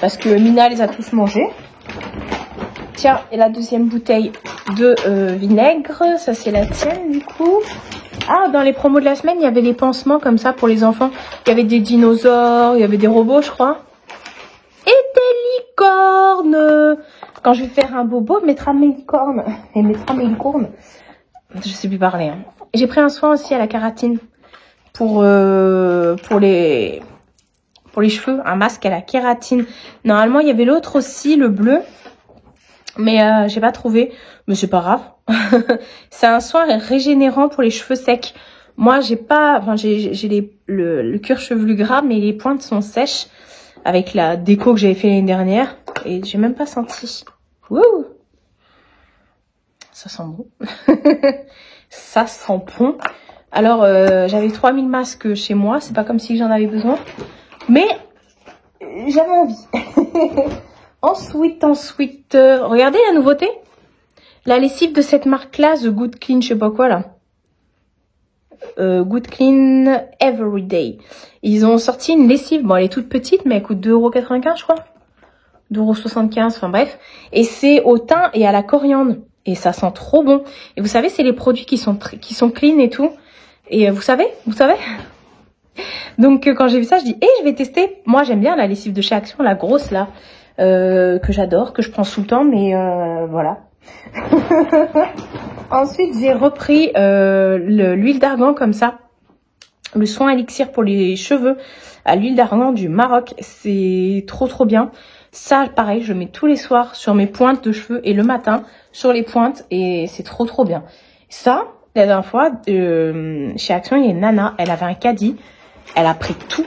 Parce que Mina les a tous mangés. Tiens, et la deuxième bouteille de vinaigre. Ça, c'est la tienne, du coup. Ah, dans les promos de la semaine, il y avait des pansements comme ça pour les enfants. Il y avait des dinosaures, il y avait des robots, je crois. Et des licornes. Quand je vais faire un bobo, mettra mes licornes. Et mettra mes licornes. Je sais plus parler. Hein. J'ai pris un soin aussi à la kératine. Pour les cheveux. Un masque à la kératine. Normalement, il y avait l'autre aussi, le bleu. Mais j'ai pas trouvé. Mais c'est pas grave. C'est un soin régénérant pour les cheveux secs. Moi, j'ai pas... Enfin, j'ai le cuir chevelu gras, mais les pointes sont sèches. Avec la déco que j'avais fait l'année dernière. Et j'ai même pas senti. Wouh! Ça sent bon. Ça sent bon. Alors, j'avais 3000 masques chez moi. C'est pas comme si j'en avais besoin. Mais j'avais envie. Ensuite, regardez la nouveauté. La lessive de cette marque-là, The Good Clean, je sais pas quoi là. Good Clean Everyday. Ils ont sorti une lessive. Bon, elle est toute petite, mais elle coûte 2,95 € je crois. 2,75 €, enfin bref. Et c'est au thym et à la coriandre. Et ça sent trop bon. Et vous savez, c'est les produits qui sont clean et tout. Et vous savez. Donc quand j'ai vu ça, je dis, je vais tester. Moi, j'aime bien la lessive de chez Action, la grosse là, que j'adore, que je prends tout le temps, mais voilà. Ensuite, j'ai repris l'huile d'argan comme ça. Le soin élixir pour les cheveux à l'huile d'argan du Maroc. C'est trop bien. Ça, pareil, je mets tous les soirs sur mes pointes de cheveux et le matin sur les pointes. Et c'est trop bien. Ça, la dernière fois, chez Action, il y a une nana. Elle avait un caddie. Elle a pris tout.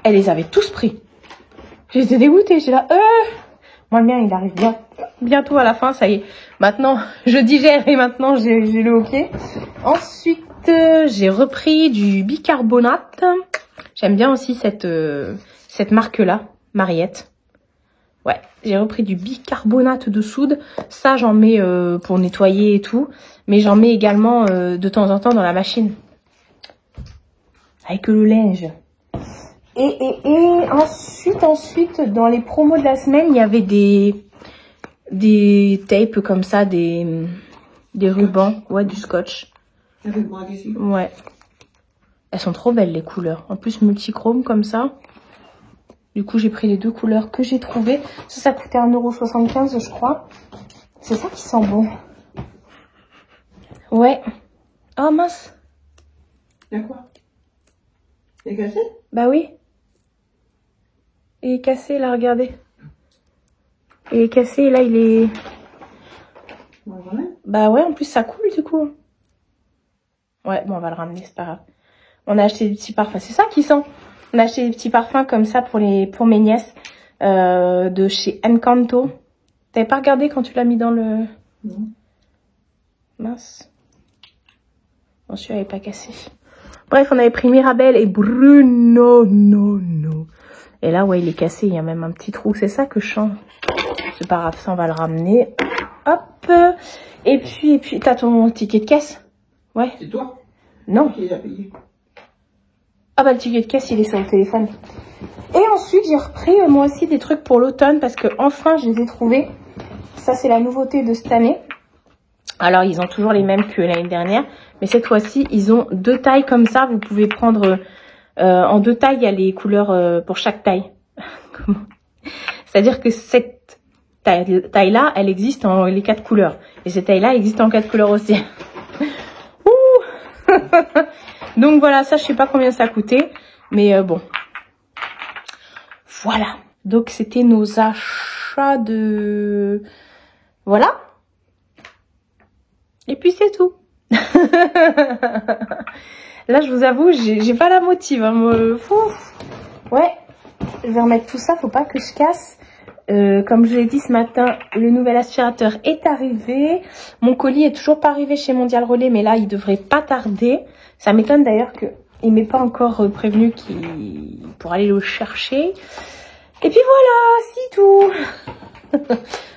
Elle les avait tous pris. J'étais dégoûtée. J'étais là, Moi, le mien, il arrive bien. Bientôt à la fin, ça y est. Maintenant, je digère et maintenant, j'ai le hockey. Ensuite, j'ai repris du bicarbonate. J'aime bien aussi cette marque-là, Mariette. Ouais, j'ai repris du bicarbonate de soude. Ça, j'en mets pour nettoyer et tout. Mais j'en mets également de temps en temps dans la machine. Avec le linge. Et ensuite, dans les promos de la semaine, il y avait des tapes comme ça, des rubans, ouais, du scotch. Ouais. Elles sont trop belles, les couleurs. En plus, multichrome comme ça. Du coup, j'ai pris les deux couleurs que j'ai trouvées. Ça coûtait 1,75 €, je crois. C'est ça qui sent bon. Ouais. Oh, mince. Il y a quoi? Il est cassé? Bah oui. Il est cassé, là, regardez. Il est cassé, là, il est... Bah ouais, en plus, ça coule, du coup. Ouais, bon, on va le ramener, c'est pas grave. On a acheté des petits parfums. C'est ça qui sent. On a acheté des petits parfums comme ça pour mes nièces. De chez Encanto. T'avais pas regardé quand tu l'as mis dans le... Non. Mince. Bon, celui-là n'est pas cassé. Bref, on avait pris Mirabelle et Bruno. No. Et là, ouais, il est cassé. Il y a même un petit trou. C'est ça que je sens. C'est pas grave, ça, on va le ramener. Hop. Et puis, t'as ton ticket de caisse? Ouais. C'est toi? Non. Qui les a payés? Ah bah, le ticket de caisse, il est sur le téléphone. Et ensuite, j'ai repris moi aussi des trucs pour l'automne parce que enfin, je les ai trouvés. Ça, c'est la nouveauté de cette année. Alors, ils ont toujours les mêmes que l'année dernière. Mais cette fois-ci, ils ont 2 tailles comme ça. Vous pouvez prendre en 2 tailles. Il y a les couleurs pour chaque taille. C'est-à-dire que cette taille-là, elle existe en les 4 couleurs. Et cette taille-là existe en 4 couleurs aussi. Ouh. Donc voilà, ça, je sais pas combien ça a coûté. Mais bon. Voilà. Donc, c'était nos achats de... Voilà. Et puis, c'est tout. Là, je vous avoue, j'ai pas la motive. Hein, ouais. Je vais remettre tout ça. Faut pas que je casse. Comme je l'ai dit ce matin, le nouvel aspirateur est arrivé. Mon colis est toujours pas arrivé chez Mondial Relais. Mais là, il devrait pas tarder. Ça m'étonne d'ailleurs qu'il m'ait pas encore prévenu pour aller le chercher. Et puis voilà, c'est tout.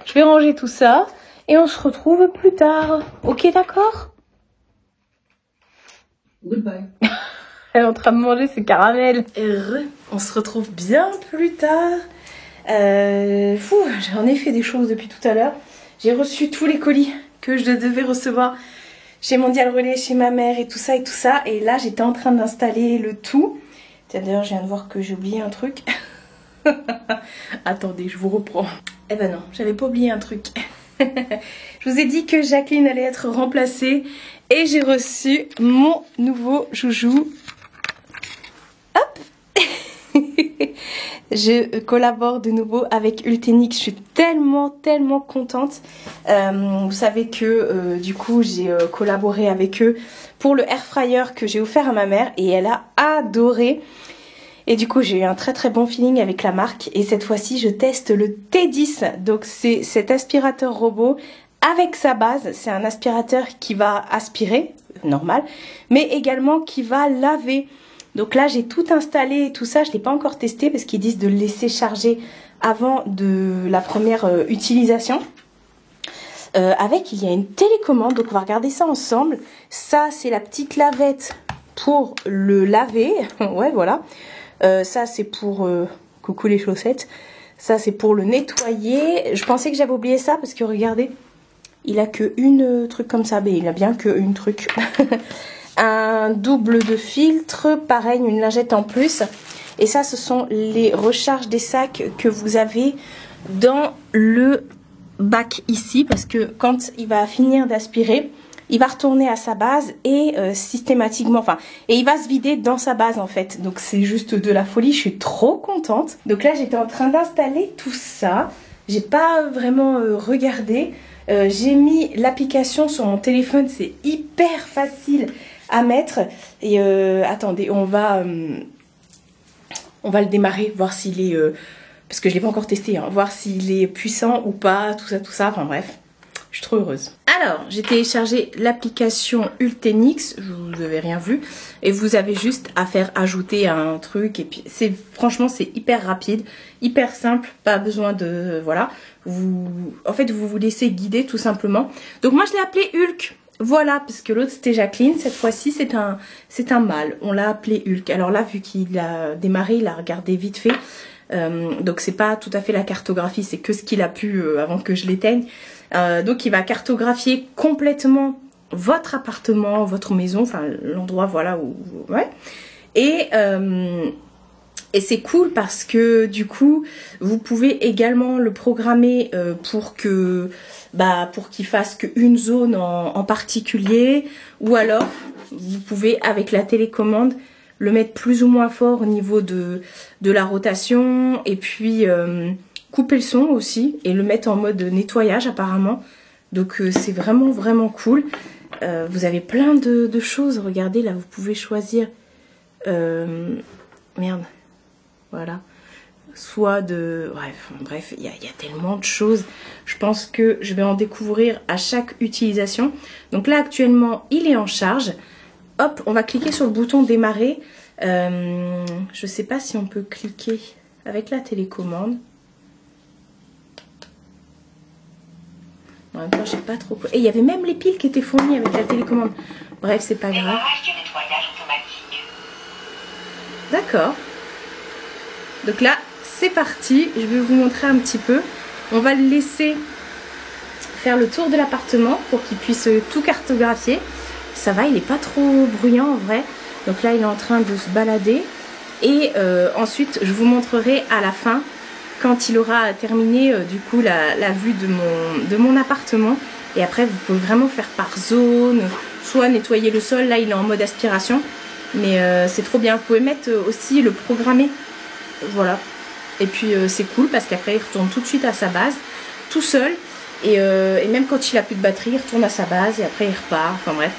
Je vais ranger tout ça et on se retrouve plus tard. Ok, d'accord? Goodbye. Elle est en train de manger ses caramels. Heureux. On se retrouve bien plus tard. J'en ai fait des choses depuis tout à l'heure. j'ai reçu tous les colis que je devais recevoir chez Mondial Relais, chez ma mère et tout ça et tout ça. Et là, j'étais en train d'installer le tout. Tiens, d'ailleurs, je viens de voir que j'ai oublié un truc. Attendez, je vous reprends. Eh ben non, j'avais pas oublié un truc. Je vous ai dit que Jacqueline allait être remplacée et j'ai reçu mon nouveau joujou. Hop. Je collabore de nouveau avec Ultenix. Je suis tellement contente. Vous savez que du coup j'ai collaboré avec eux pour le air fryer que j'ai offert à ma mère et elle a adoré. Et du coup j'ai eu un très bon feeling avec la marque. Et cette fois-ci je teste le T10. Donc c'est cet aspirateur robot avec sa base. C'est un aspirateur qui va aspirer, normal, mais également qui va laver. Donc là j'ai tout installé et tout ça, je ne l'ai pas encore testé parce qu'ils disent de le laisser charger avant de la première utilisation. Avec, il y a une télécommande, donc on va regarder ça ensemble. Ça c'est la petite lavette pour le laver, ouais voilà. Ça c'est pour, coucou les chaussettes, ça c'est pour le nettoyer. Je pensais que j'avais oublié ça parce que regardez, il a que une truc comme ça, mais il a bien que une truc. Un double de filtre, pareil, une lingette en plus. Et ça, ce sont les recharges des sacs que vous avez dans le bac ici. Parce que quand il va finir d'aspirer, il va retourner à sa base et systématiquement, enfin, et il va se vider dans sa base en fait. Donc c'est juste de la folie, je suis trop contente. Donc là, j'étais en train d'installer tout ça. J'ai pas vraiment regardé. J'ai mis l'application sur mon téléphone, c'est hyper facile à mettre. Et attendez, on va le démarrer, voir s'il est parce que je l'ai pas encore testé, hein, voir s'il est puissant ou pas, tout ça, enfin bref, je suis trop heureuse. Alors, j'ai téléchargé l'application Ultenix, vous n'avez rien vu, et vous avez juste à faire ajouter un truc, et puis c'est franchement c'est hyper rapide, hyper simple, pas besoin de, voilà, en fait vous vous laissez guider tout simplement. Donc moi je l'ai appelé Hulk. Voilà, parce que l'autre c'était Jacqueline, cette fois-ci c'est un mâle, on l'a appelé Hulk. Alors là, vu qu'il a démarré, il a regardé vite fait, donc c'est pas tout à fait la cartographie, c'est que ce qu'il a pu avant que je l'éteigne. Donc il va cartographier complètement votre appartement, votre maison, enfin l'endroit voilà où, ouais. Et c'est cool parce que du coup, vous pouvez également le programmer pour qu'il fasse qu'une zone en particulier. Ou alors, vous pouvez avec la télécommande le mettre plus ou moins fort au niveau de la rotation. Et puis, couper le son aussi et le mettre en mode nettoyage apparemment. Donc c'est vraiment cool. Vous avez plein de choses. Regardez, là, vous pouvez choisir... merde. Voilà, soit de... Bref, il y a tellement de choses. Je pense que je vais en découvrir à chaque utilisation. Donc là, actuellement, il est en charge. Hop, on va cliquer sur le bouton démarrer. Je sais pas si on peut cliquer avec la télécommande. En même temps, je sais pas trop quoi. Et il y avait même les piles qui étaient fournies avec la télécommande. Bref, c'est pas grave. D'accord. Donc là, c'est parti. Je vais vous montrer un petit peu. On va le laisser faire le tour de l'appartement pour qu'il puisse tout cartographier. Ça va, il n'est pas trop bruyant en vrai. Donc là, il est en train de se balader. Et ensuite, je vous montrerai à la fin, quand il aura terminé du coup la vue de mon appartement. Et après, vous pouvez vraiment faire par zone, soit nettoyer le sol. Là, il est en mode aspiration. Mais c'est trop bien. Vous pouvez mettre aussi le programmer. Voilà. Et puis c'est cool parce qu'après il retourne tout de suite à sa base, tout seul. Et même quand il a plus de batterie, il retourne à sa base et après il repart. Enfin bref.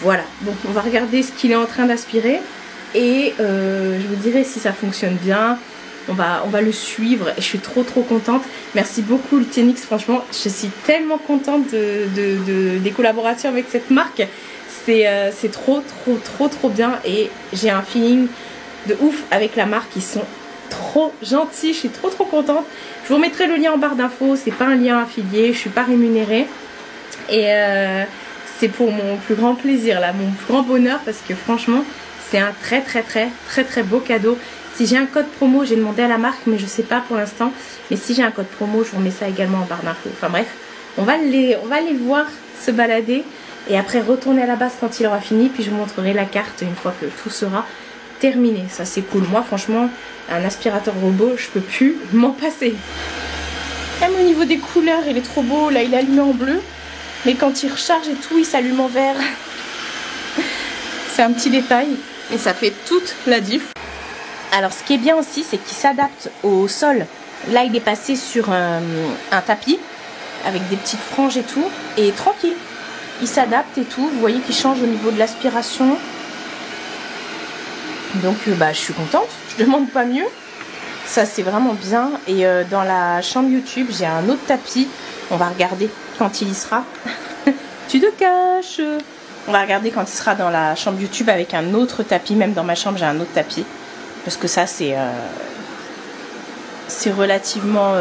Voilà. Donc on va regarder ce qu'il est en train d'aspirer. Et je vous dirai si ça fonctionne bien. On va le suivre. Et je suis trop contente. Merci beaucoup Ultenix. Franchement, je suis tellement contente des collaborations avec cette marque. C'est trop bien. Et j'ai un feeling de ouf avec la marque. Ils sont trop gentils, je suis trop contente. Je vous remettrai le lien en barre d'infos. C'est pas un lien affilié, je suis pas rémunérée et c'est pour mon plus grand plaisir là, mon plus grand bonheur, parce que franchement c'est un très beau cadeau. Si j'ai un code promo, j'ai demandé à la marque mais je sais pas pour l'instant, mais si j'ai un code promo je vous remets ça également en barre d'infos. Enfin bref, On va aller le voir se balader et après retourner à la base quand il aura fini. Puis je vous montrerai la carte une fois que tout sera terminé. Ça c'est cool. Moi franchement, un aspirateur robot, je peux plus m'en passer. Même au niveau des couleurs, il est trop beau. Là, il est allumé en bleu. Mais quand il recharge et tout, il s'allume en vert. C'est un petit détail. Et ça fait toute la diff. Alors, ce qui est bien aussi, c'est qu'il s'adapte au sol. Là, il est passé sur un tapis. Avec des petites franges et tout. Et tranquille. Il s'adapte et tout. Vous voyez qu'il change au niveau de l'aspiration. Donc, je suis contente. Je demande pas mieux. Ça c'est vraiment bien. Et dans la chambre YouTube j'ai un autre tapis. On va regarder quand il y sera. Tu te caches. On va regarder quand il sera dans la chambre YouTube avec un autre tapis. Même dans ma chambre j'ai un autre tapis. Parce que ça c'est relativement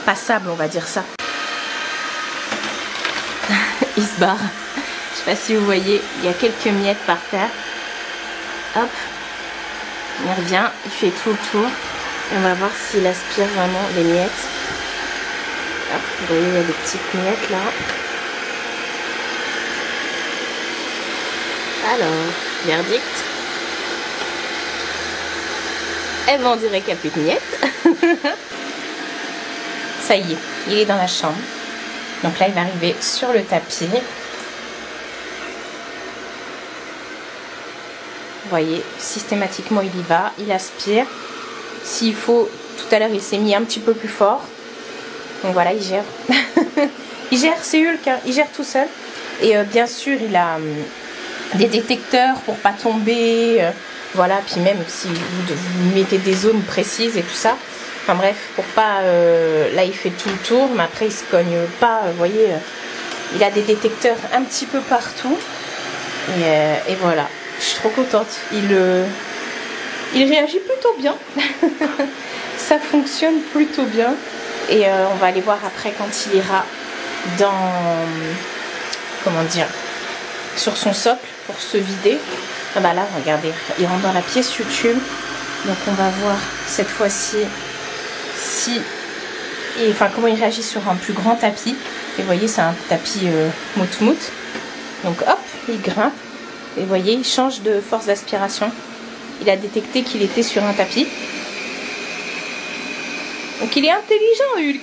passable, on va dire ça. Il se barre. Je sais pas si vous voyez, il y a quelques miettes par terre. Hop. Il revient, il fait tout le tour. Et on va voir s'il aspire vraiment les miettes. Hop, vous voyez, il y a des petites miettes là. Alors, verdict. Eh ben, on dirait qu'il n'y a plus de miettes. Ça y est, il est dans la chambre. Donc là, il va arriver sur le tapis. Vous voyez, systématiquement, il y va. Il aspire. S'il faut, tout à l'heure, il s'est mis un petit peu plus fort. Donc voilà, il gère. Il gère, c'est Hulk, hein. Il gère tout seul. Et bien sûr, il a des détecteurs pour pas tomber. Voilà, puis même si vous mettez des zones précises et tout ça. Enfin bref, pour pas... là, il fait tout le tour, mais après, il se cogne pas. Vous voyez, il a des détecteurs un petit peu partout. Et voilà, je suis trop contente. Il réagit plutôt bien. Ça fonctionne plutôt bien. Et on va aller voir après quand il ira dans... Comment dire, sur son socle pour se vider. Ah bah là, regardez, il rentre dans la pièce YouTube. Donc on va voir cette fois-ci comment il réagit sur un plus grand tapis. Et vous voyez, c'est un tapis mout-mout. Donc hop, il grimpe. Et vous voyez, il change de force d'aspiration. Il a détecté qu'il était sur un tapis. Donc il est intelligent, Hulk.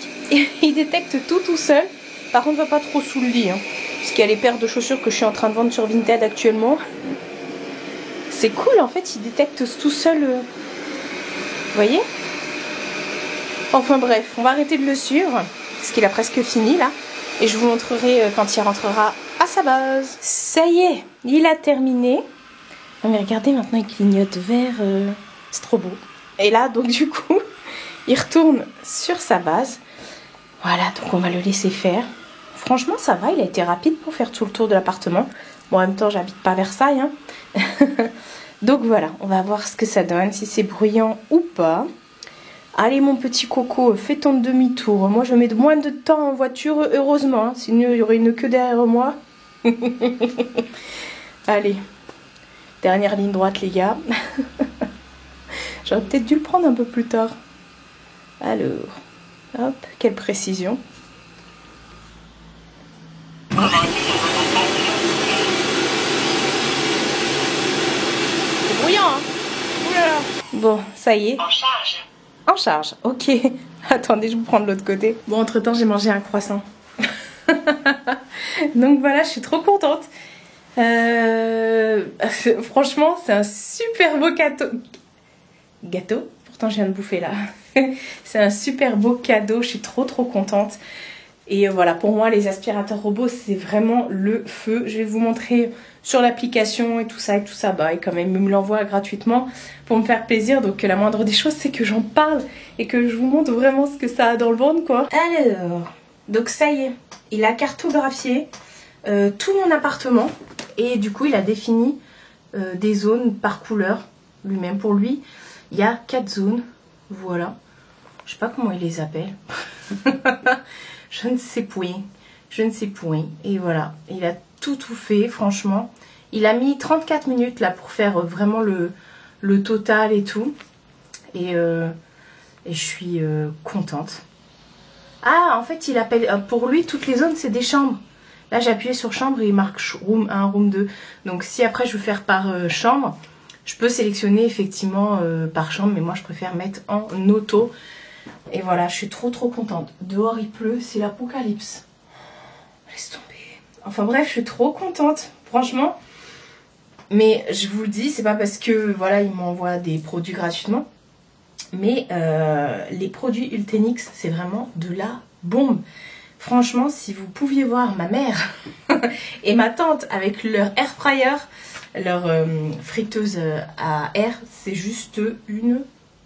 Il détecte tout seul. Par contre, va pas trop sous le lit. Hein, parce qu'il y a les paires de chaussures que je suis en train de vendre sur Vinted actuellement. C'est cool, en fait, il détecte tout seul. Vous voyez? Enfin bref, on va arrêter de le suivre. Parce qu'il a presque fini, là. Et je vous montrerai quand il rentrera à sa base. Ça y est, il a terminé. Non mais regardez, maintenant il clignote vert. C'est trop beau. Et là, donc du coup, il retourne sur sa base. Voilà, donc on va le laisser faire. Franchement, ça va, il a été rapide pour faire tout le tour de l'appartement. Bon, en même temps, j'habite pas Versailles. Hein. Donc voilà, on va voir ce que ça donne, si c'est bruyant ou pas. Allez, mon petit coco, fais ton demi-tour. Moi, je mets moins de temps en voiture, heureusement. Hein. Sinon, il y aurait une queue derrière moi. Allez, dernière ligne droite, les gars. J'aurais peut-être dû le prendre un peu plus tard. Alors, hop, quelle précision. C'est bruyant, hein. Oulala. Bon, ça y est. En charge. En charge, ok. Attendez, je vous prends de l'autre côté. Bon, entre-temps, j'ai mangé un croissant. Donc voilà, je suis trop contente. Franchement, c'est un super beau gâteau. Pourtant, je viens de bouffer là. C'est un super beau cadeau. Je suis trop contente. Et voilà, pour moi, les aspirateurs robots, c'est vraiment le feu. Je vais vous montrer sur l'application et tout ça. Bah, et quand même, il me l'envoie gratuitement pour me faire plaisir. Donc, la moindre des choses, c'est que j'en parle et que je vous montre vraiment ce que ça a dans le ventre, quoi. Alors, donc ça y est, il a cartographié tout mon appartement. Et du coup, il a défini des zones par couleur lui-même. Pour lui, il y a 4 zones. Voilà. Je sais pas comment il les appelle. Je ne sais point. Je ne sais point. Et voilà. Il a tout fait, franchement. Il a mis 34 minutes là pour faire vraiment le total et tout. Et je suis contente. Ah, en fait, il appelle... Pour lui, toutes les zones, c'est des chambres. Là, j'ai appuyé sur chambre et il marque room 1, room 2. Donc, si après, je veux faire par chambre, je peux sélectionner effectivement par chambre. Mais moi, je préfère mettre en auto. Et voilà, je suis trop contente. Dehors, il pleut, c'est l'apocalypse. Laisse tomber. Enfin bref, je suis trop contente, franchement. Mais je vous le dis, c'est pas parce que, voilà, ils m'envoient des produits gratuitement. Mais les produits Ultenix, c'est vraiment de la bombe. Franchement, si vous pouviez voir ma mère et ma tante avec leur air fryer, leur friteuse à air, c'est juste une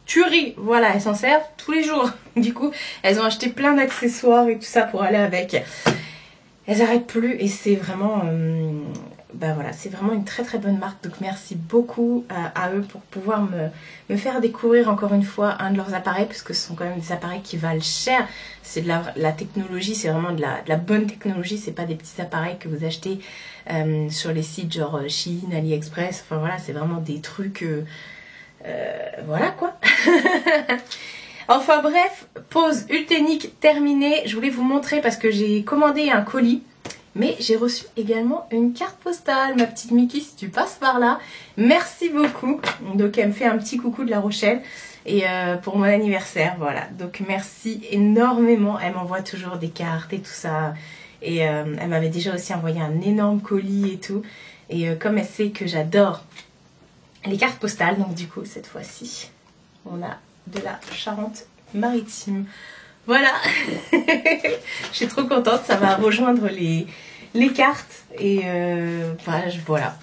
tuerie. Voilà, elles s'en servent tous les jours. Du coup, elles ont acheté plein d'accessoires et tout ça pour aller avec. Elles n'arrêtent plus et c'est vraiment... bah voilà, c'est vraiment une très bonne marque. Donc merci beaucoup à eux pour pouvoir me faire découvrir encore une fois un de leurs appareils. Parce que ce sont quand même des appareils qui valent cher. C'est de la technologie, c'est vraiment de la bonne technologie. C'est pas des petits appareils que vous achetez sur les sites genre Shein, AliExpress. Enfin voilà, c'est vraiment des trucs... voilà quoi. Enfin bref, pause Ultenic terminée. Je voulais vous montrer parce que j'ai commandé un colis. Mais j'ai reçu également une carte postale. Ma petite Mickey, si tu passes par là, merci beaucoup. Donc elle me fait un petit coucou de La Rochelle. Et pour mon anniversaire, voilà. Donc merci énormément. Elle m'envoie toujours des cartes et tout ça. Et elle m'avait déjà aussi envoyé un énorme colis et tout. Et comme elle sait que j'adore les cartes postales, donc du coup cette fois-ci on a de la Charente-Maritime. Voilà. Je suis trop contente, ça va rejoindre les cartes et voilà.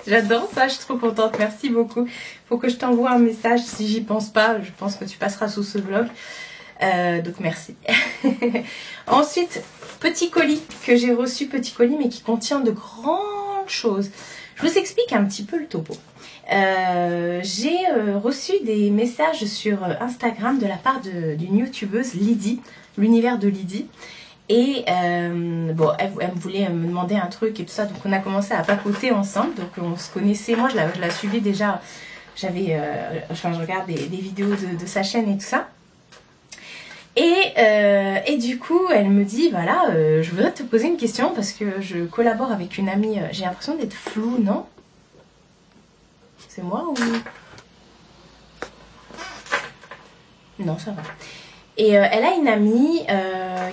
J'adore ça, je suis trop contente, merci beaucoup. Faut que je t'envoie un message, si j'y pense pas, je pense que tu passeras sous ce vlog. Donc merci. Ensuite, petit colis que j'ai reçu, petit colis mais qui contient de grandes choses. Je vous explique un petit peu le topo. J'ai reçu des messages sur Instagram de la part d'une youtubeuse, Lydie, l'univers de Lydie. Et bon, elle voulait me demander un truc et tout ça, donc on a commencé à papoter ensemble. Donc on se connaissait, moi je la suivais déjà, je regarde des vidéos de sa chaîne et tout ça. Et du coup, elle me dit, voilà, je voudrais te poser une question parce que je collabore avec une amie. J'ai l'impression d'être floue, non? C'est moi ou... Non, ça va. Et elle a une amie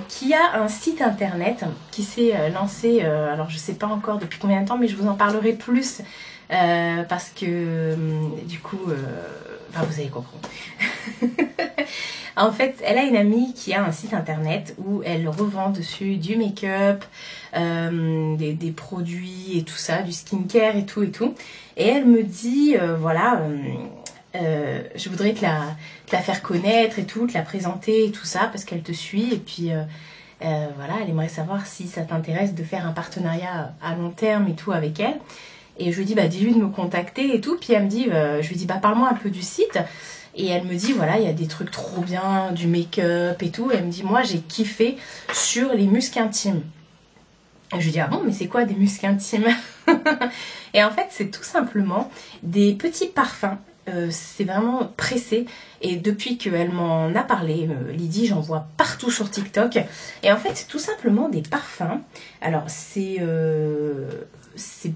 qui a un site internet qui s'est lancé, alors je sais pas encore depuis combien de temps, mais je vous en parlerai plus parce que du coup, enfin vous avez compris. En fait, elle a une amie qui a un site internet où elle revend dessus du make-up, des produits et tout ça, du skincare et tout et tout. Et elle me dit, voilà, je voudrais te la faire connaître et tout, te la présenter et tout ça parce qu'elle te suit. Et puis voilà, elle aimerait savoir si ça t'intéresse de faire un partenariat à long terme et tout avec elle. Et je lui dis, bah dis-lui de me contacter et tout. Puis elle me dit, je lui dis, bah parle-moi un peu du site. Et elle me dit, voilà, il y a des trucs trop bien, du make-up et tout. Et elle me dit, moi, j'ai kiffé sur les muscles intimes. Et je lui dis, ah bon, mais c'est quoi des muscles intimes? Et en fait, c'est tout simplement des petits parfums. C'est vraiment pressé. Et depuis qu'elle m'en a parlé, Lydie, j'en vois partout sur TikTok. Et en fait, c'est tout simplement des parfums. Alors, c'est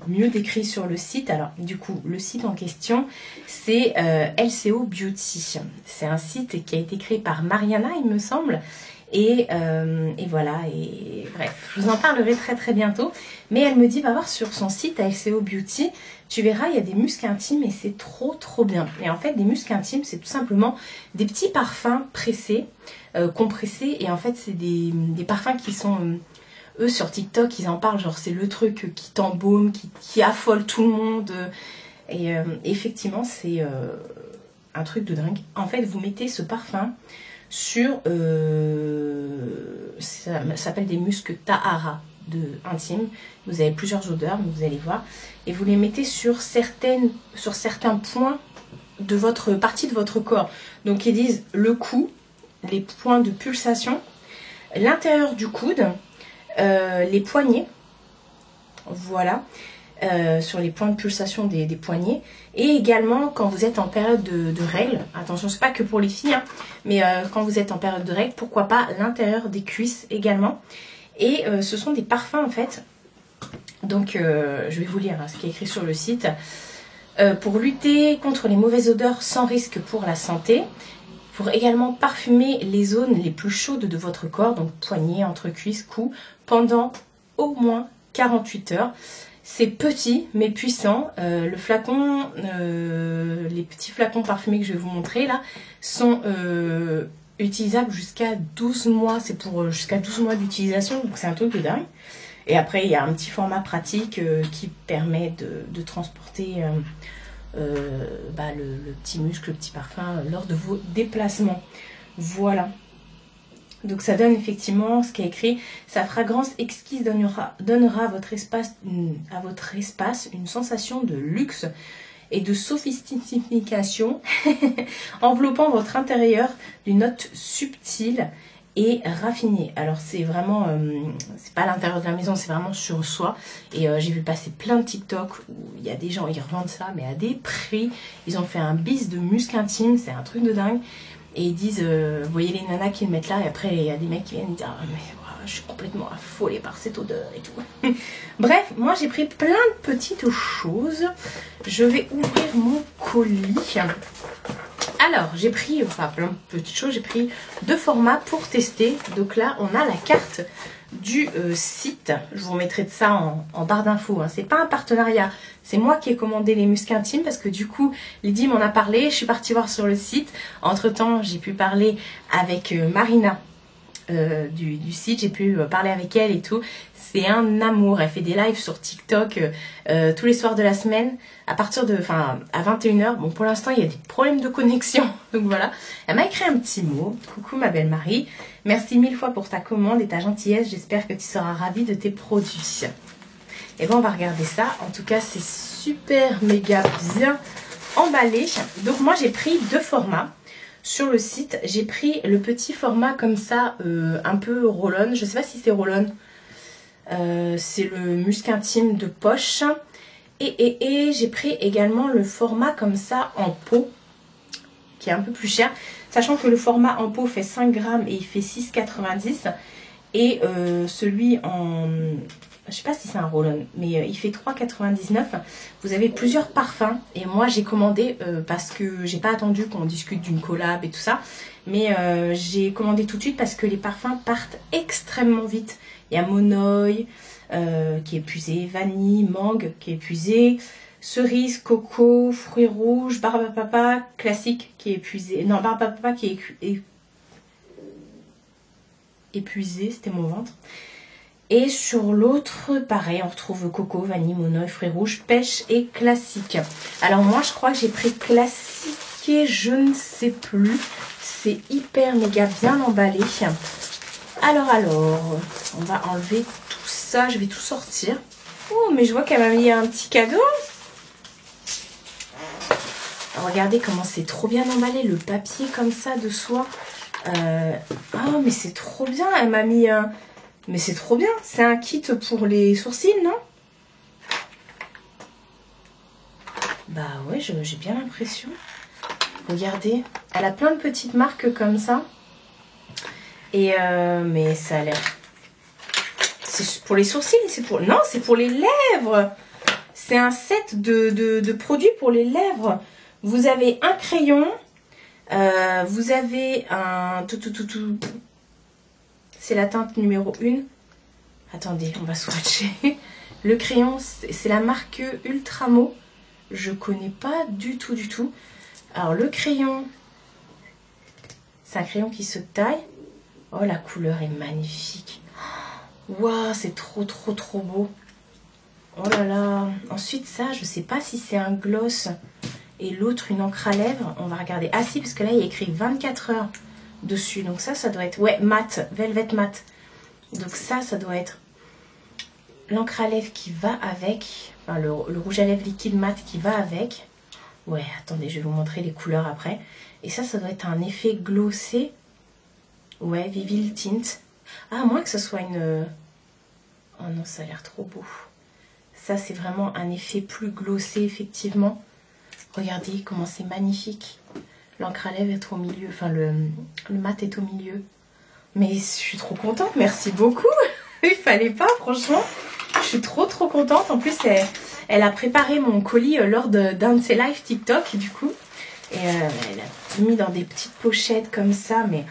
mieux décrit sur le site. Alors du coup, le site en question, c'est LCO Beauty. C'est un site qui a été créé par Mariana, il me semble. Et voilà, et bref, je vous en parlerai très bientôt. Mais elle me dit, va voir sur son site LCO Beauty, tu verras, il y a des muscles intimes et c'est trop bien. Et en fait, des muscles intimes, c'est tout simplement des petits parfums pressés, compressés. Et en fait, c'est des parfums qui sont... eux sur TikTok ils en parlent, genre c'est le truc qui t'embaume, qui affole tout le monde. Et effectivement c'est un truc de dingue. En fait vous mettez ce parfum sur, ça s'appelle des muscles Tahara intime. Vous avez plusieurs odeurs, mais vous allez voir. Et vous les mettez sur certains points de votre partie de votre corps. Donc ils disent le cou, les points de pulsation, l'intérieur du coude, les poignets, voilà, sur les points de pulsation des poignets. Et également quand vous êtes en période de règles. Attention, c'est pas que pour les filles, hein, mais quand vous êtes en période de règles, pourquoi pas l'intérieur des cuisses également. Et ce sont des parfums en fait. Donc je vais vous lire hein, ce qui est écrit sur le site. Pour lutter contre les mauvaises odeurs sans risque pour la santé. Pour également parfumer les zones les plus chaudes de votre corps, donc poignets, entre-cuisses, cou, pendant au moins 48 heures. C'est petit mais puissant. Le flacon, les petits flacons parfumés que je vais vous montrer là, sont utilisables jusqu'à 12 mois. C'est pour jusqu'à 12 mois d'utilisation, donc c'est un truc de dingue. Et après, il y a un petit format pratique qui permet de transporter le petit muscle, le petit parfum lors de vos déplacements. Voilà. Donc ça donne effectivement ce qui est écrit. Sa fragrance exquise donnera à votre espace une sensation de luxe et de sophistication, enveloppant votre intérieur d'une note subtile et raffinée. Alors c'est vraiment, c'est pas à l'intérieur de la maison, c'est vraiment sur soi. Et j'ai vu passer plein de TikTok où il y a des gens, ils revendent ça, mais à des prix. Ils ont fait un bis de muscle intime, c'est un truc de dingue. Et ils disent, vous voyez les nanas qui le mettent là, et après il y a des mecs qui viennent dire, ah, mais wow, je suis complètement affolée par cette odeur et tout. Bref, moi j'ai pris plein de petites choses. Je vais ouvrir mon colis. Alors, j'ai pris, enfin plein de petites choses, j'ai pris 2 formats pour tester. Donc là, on a la carte du site. Je vous remettrai de ça en barre d'infos. Hein. C'est pas un partenariat. C'est moi qui ai commandé les muscles intimes parce que du coup, Lydie m'en a parlé. Je suis partie voir sur le site. Entre-temps, j'ai pu parler avec Marina du site. J'ai pu parler avec elle et tout. C'est un amour. Elle fait des lives sur TikTok tous les soirs de la semaine à partir de, à 21h. Bon, pour l'instant, il y a des problèmes de connexion. Donc voilà. Elle m'a écrit un petit mot. Coucou ma belle Marie. Merci 1000 fois pour ta commande et ta gentillesse. J'espère que tu seras ravie de tes produits. Et bon, on va regarder ça. En tout cas, c'est super méga bien emballé. Donc moi, j'ai pris 2 formats. Sur le site, j'ai pris le petit format comme ça, un peu roll-on. Je sais pas si c'est roll-on. C'est le muscle intime de poche. Et j'ai pris également le format comme ça en pot, qui est un peu plus cher. Sachant que le format en pot fait 5 grammes et il fait 6,90. Et celui en... Je sais pas si c'est un roll-on, mais il fait 3,99. Vous avez plusieurs parfums. Et moi, j'ai commandé parce que j'ai pas attendu qu'on discute d'une collab et tout ça. Mais j'ai commandé tout de suite parce que les parfums partent extrêmement vite. Il y a Monoï qui est épuisé, vanille, mangue qui est épuisé, cerise, coco, fruits rouges, barbe à papa classique qui est épuisé. Non, barbe à papa qui est épuisé, c'était mon ventre. Et sur l'autre, pareil, on retrouve coco, vanille, monoï, fruits rouges, pêche et classique. Alors moi, je crois que j'ai pris classique et je ne sais plus. C'est hyper méga bien emballé. Alors, on va enlever tout ça. Je vais tout sortir. Oh, mais je vois qu'elle m'a mis un petit cadeau. Alors, regardez comment c'est trop bien emballé. Le papier comme ça de soie. Oh, mais c'est trop bien. Elle m'a mis un... Mais c'est trop bien. C'est un kit pour les sourcils, non? Bah ouais, j'ai bien l'impression. Regardez. Elle a plein de petites marques comme ça. Et mais ça a l'air... C'est pour les sourcils, c'est pour... Non, c'est pour les lèvres. C'est un set de produits pour les lèvres. Vous avez un crayon. Vous avez un... C'est la teinte numéro 1. Attendez, on va swatcher. Le crayon, c'est la marque Ultramo. Je connais pas du tout. Alors, le crayon, c'est un crayon qui se taille. Oh, la couleur est magnifique. Waouh, c'est trop beau. Oh là là. Ensuite, ça, je sais pas si c'est un gloss et l'autre une encre à lèvres. On va regarder. Ah si, parce que là, il y a écrit 24 heures dessus. Donc ça doit être... Ouais, mat, velvet mat. Donc ça doit être l'encre à lèvres qui va avec. Enfin, le rouge à lèvres liquide mat qui va avec. Ouais, attendez, je vais vous montrer les couleurs après. Et ça doit être un effet glossé. Ouais, Vivid Tint. Ah, à moins que ce soit une... Oh non, ça a l'air trop beau. Ça, c'est vraiment un effet plus glossé, effectivement. Regardez comment c'est magnifique. L'encre à lèvres est au milieu, enfin le mat est au milieu. Mais je suis trop contente, merci beaucoup. Il fallait pas, franchement. Je suis trop contente. En plus, elle a préparé mon colis lors d'un de ses lives TikTok, du coup. Et elle a tout mis dans des petites pochettes comme ça, mais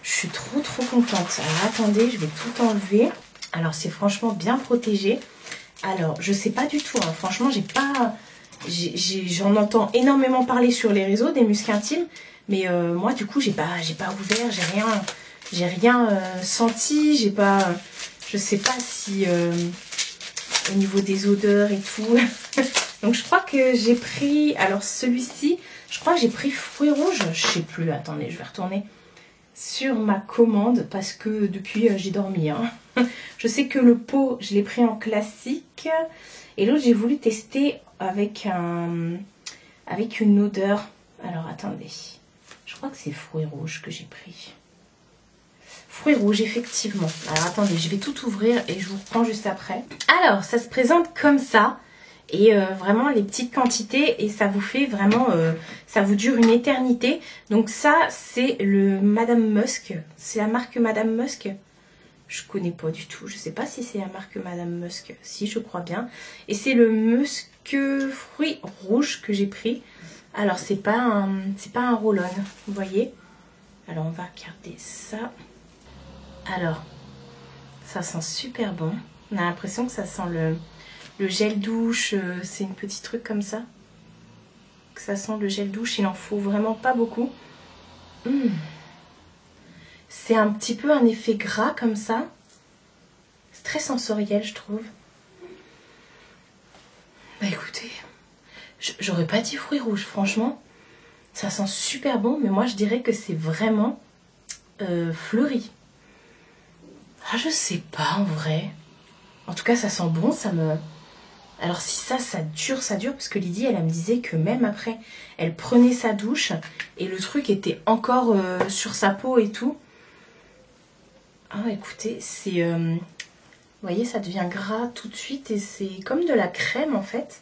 je suis trop contente. Alors attendez, je vais tout enlever. Alors c'est franchement bien protégé. Alors je sais pas du tout, hein. Franchement j'en entends énormément parler sur les réseaux des muscles intimes, mais moi du coup j'ai pas ouvert, j'ai rien senti, je sais pas si au niveau des odeurs et tout. Donc je crois que j'ai pris, alors celui-ci, je crois que j'ai pris fruits rouges, je sais plus, attendez, je vais retourner sur ma commande parce que depuis j'ai dormi, hein. Je sais que le pot, je l'ai pris en classique et l'autre j'ai voulu tester avec une odeur. Alors attendez, je crois que c'est fruits rouges que j'ai pris. Fruits rouges, effectivement. Alors attendez, je vais tout ouvrir et je vous reprends juste après. Alors, ça se présente comme ça. Et vraiment les petites quantités. Et ça vous fait vraiment... ça vous dure une éternité. Donc ça, c'est le Madame Musk. C'est la marque Madame Musk. Je connais pas du tout. Je sais pas si c'est la marque Madame Musk. Si, je crois bien. Et c'est le Musk fruits rouge que j'ai pris. Alors, c'est pas un roll-on. Vous voyez? Alors, on va regarder ça. Alors, ça sent super bon. On a l'impression que ça sent le gel douche. C'est une petite truc comme ça. Que ça sent le gel douche. Il en faut vraiment pas beaucoup. C'est un petit peu un effet gras comme ça. C'est très sensoriel, je trouve. Bah écoutez, j'aurais pas dit fruits rouges, franchement. Ça sent super bon, mais moi je dirais que c'est vraiment fleuri. Ah, je sais pas en vrai. En tout cas, ça sent bon, ça me... Alors si ça dure, parce que Lydie, elle me disait que même après, elle prenait sa douche et le truc était encore sur sa peau et tout. Ah, écoutez, c'est... vous voyez, ça devient gras tout de suite et c'est comme de la crème en fait.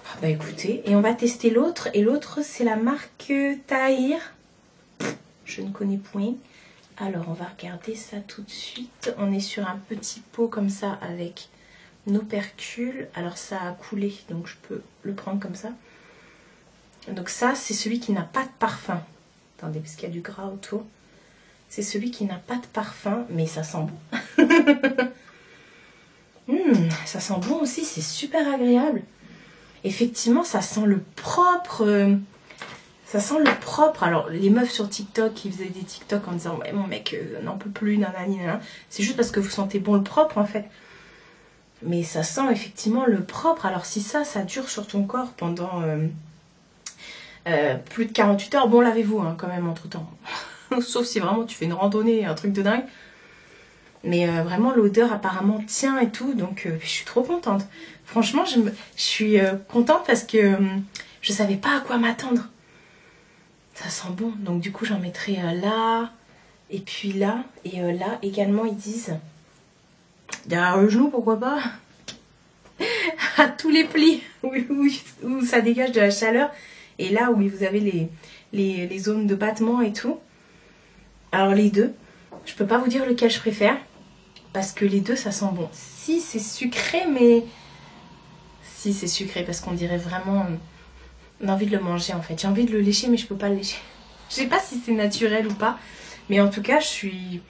Ah, bah écoutez, et on va tester l'autre. Et l'autre, c'est la marque Tahir. Je ne connais point. Alors, on va regarder ça tout de suite. On est sur un petit pot comme ça avec nos percules. Alors, ça a coulé, donc je peux le prendre comme ça. Donc ça, c'est celui qui n'a pas de parfum. Attendez, parce qu'il y a du gras autour. C'est celui qui n'a pas de parfum, mais ça sent bon. Ça sent bon aussi, c'est super agréable. Effectivement, ça sent le propre... Ça sent le propre. Alors, les meufs sur TikTok qui faisaient des TikTok en disant « Ouais, mon mec n'en peut plus, nanani, nanana. » C'est juste parce que vous sentez bon le propre, en fait. Mais ça sent effectivement le propre. Alors, si ça dure sur ton corps pendant plus de 48 heures, bon, lavez-vous hein, quand même entre-temps. Sauf si vraiment tu fais une randonnée, un truc de dingue. Mais vraiment, l'odeur apparemment tient et tout. Donc, je suis trop contente. Franchement, je suis contente parce que je savais pas à quoi m'attendre. Ça sent bon. Donc, du coup, j'en mettrai là. Et puis là. Et là, également, ils disent... Derrière le genou, pourquoi pas. À tous les plis où ça dégage de la chaleur. Et là, où vous avez les zones de battement et tout. Alors, les deux. Je peux pas vous dire lequel je préfère. Parce que les deux, ça sent bon. Si, c'est sucré, mais... Si, c'est sucré, parce qu'on dirait vraiment... On a envie de le manger, en fait. J'ai envie de le lécher, mais je peux pas le lécher. Je sais pas si c'est naturel ou pas. Mais en tout cas, je suis...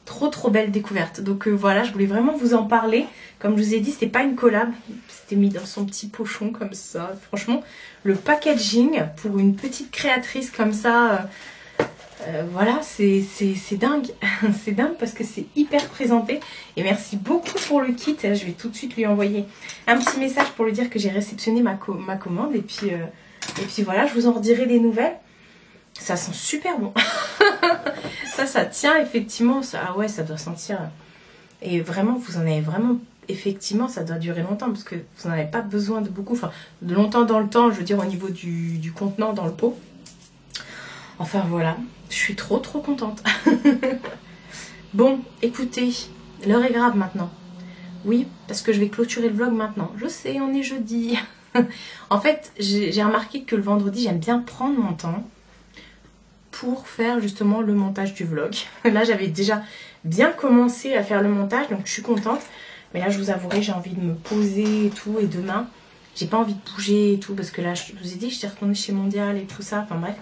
Trop belle découverte. Donc voilà, je voulais vraiment vous en parler. Comme je vous ai dit, c'est pas une collab. C'était mis dans son petit pochon, comme ça. Franchement, le packaging, pour une petite créatrice comme ça... voilà, c'est dingue. C'est dingue parce que c'est hyper présenté. Et merci beaucoup pour le kit. Je vais tout de suite lui envoyer un petit message pour lui dire que j'ai réceptionné ma commande. Et puis voilà, je vous en redirai des nouvelles. Ça sent super bon. ça tient effectivement. Ah ouais, ça doit sentir. Et vraiment, vous en avez vraiment... Effectivement, ça doit durer longtemps parce que vous n'en avez pas besoin de beaucoup. Enfin, de longtemps dans le temps, je veux dire au niveau du contenant dans le pot. Enfin voilà, je suis trop contente. Bon, écoutez, l'heure est grave maintenant. Oui, parce que je vais clôturer le vlog maintenant. Je sais, on est jeudi. En fait, j'ai remarqué que le vendredi, j'aime bien prendre mon temps pour faire justement le montage du vlog. Là, j'avais déjà bien commencé à faire le montage, donc je suis contente. Mais là, je vous avouerai, j'ai envie de me poser et tout. Et demain, j'ai pas envie de bouger et tout, parce que là, je vous ai dit que j'étais retournée chez Mondial et tout ça. Enfin bref,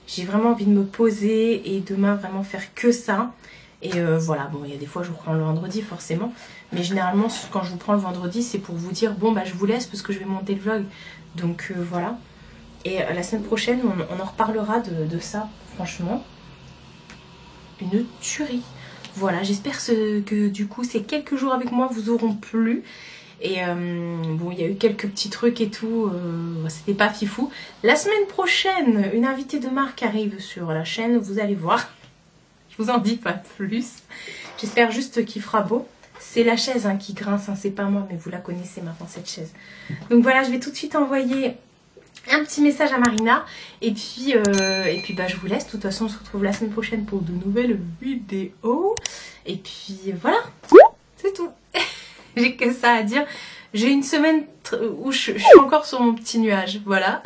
j'ai vraiment envie de me poser et demain, vraiment faire que ça. Et voilà, bon, il y a des fois, je vous prends le vendredi, forcément. Mais généralement, quand je vous prends le vendredi, c'est pour vous dire, bon, bah, je vous laisse parce que je vais monter le vlog. Donc, voilà. Et la semaine prochaine, on en reparlera de ça, franchement. Une tuerie. Voilà, j'espère que, du coup, ces quelques jours avec moi vous auront plu. Et bon, il y a eu quelques petits trucs et tout, c'était pas fifou. La semaine prochaine, une invitée de marque arrive sur la chaîne, vous allez voir. Je vous en dis pas plus. J'espère juste qu'il fera beau. C'est la chaise hein, qui grince, hein, c'est pas moi, mais vous la connaissez maintenant cette chaise. Donc voilà, je vais tout de suite envoyer un petit message à Marina. Et puis bah, je vous laisse. De toute façon, on se retrouve la semaine prochaine pour de nouvelles vidéos. Et puis voilà, c'est tout. J'ai que ça à dire. J'ai une semaine où je suis encore sur mon petit nuage, voilà.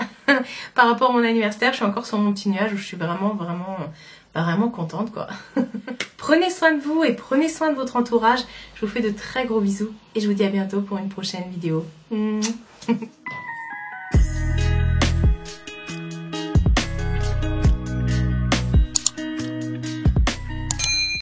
Par rapport à mon anniversaire, je suis encore sur mon petit nuage où je suis vraiment contente, quoi. Prenez soin de vous et prenez soin de votre entourage. Je vous fais de très gros bisous et je vous dis à bientôt pour une prochaine vidéo.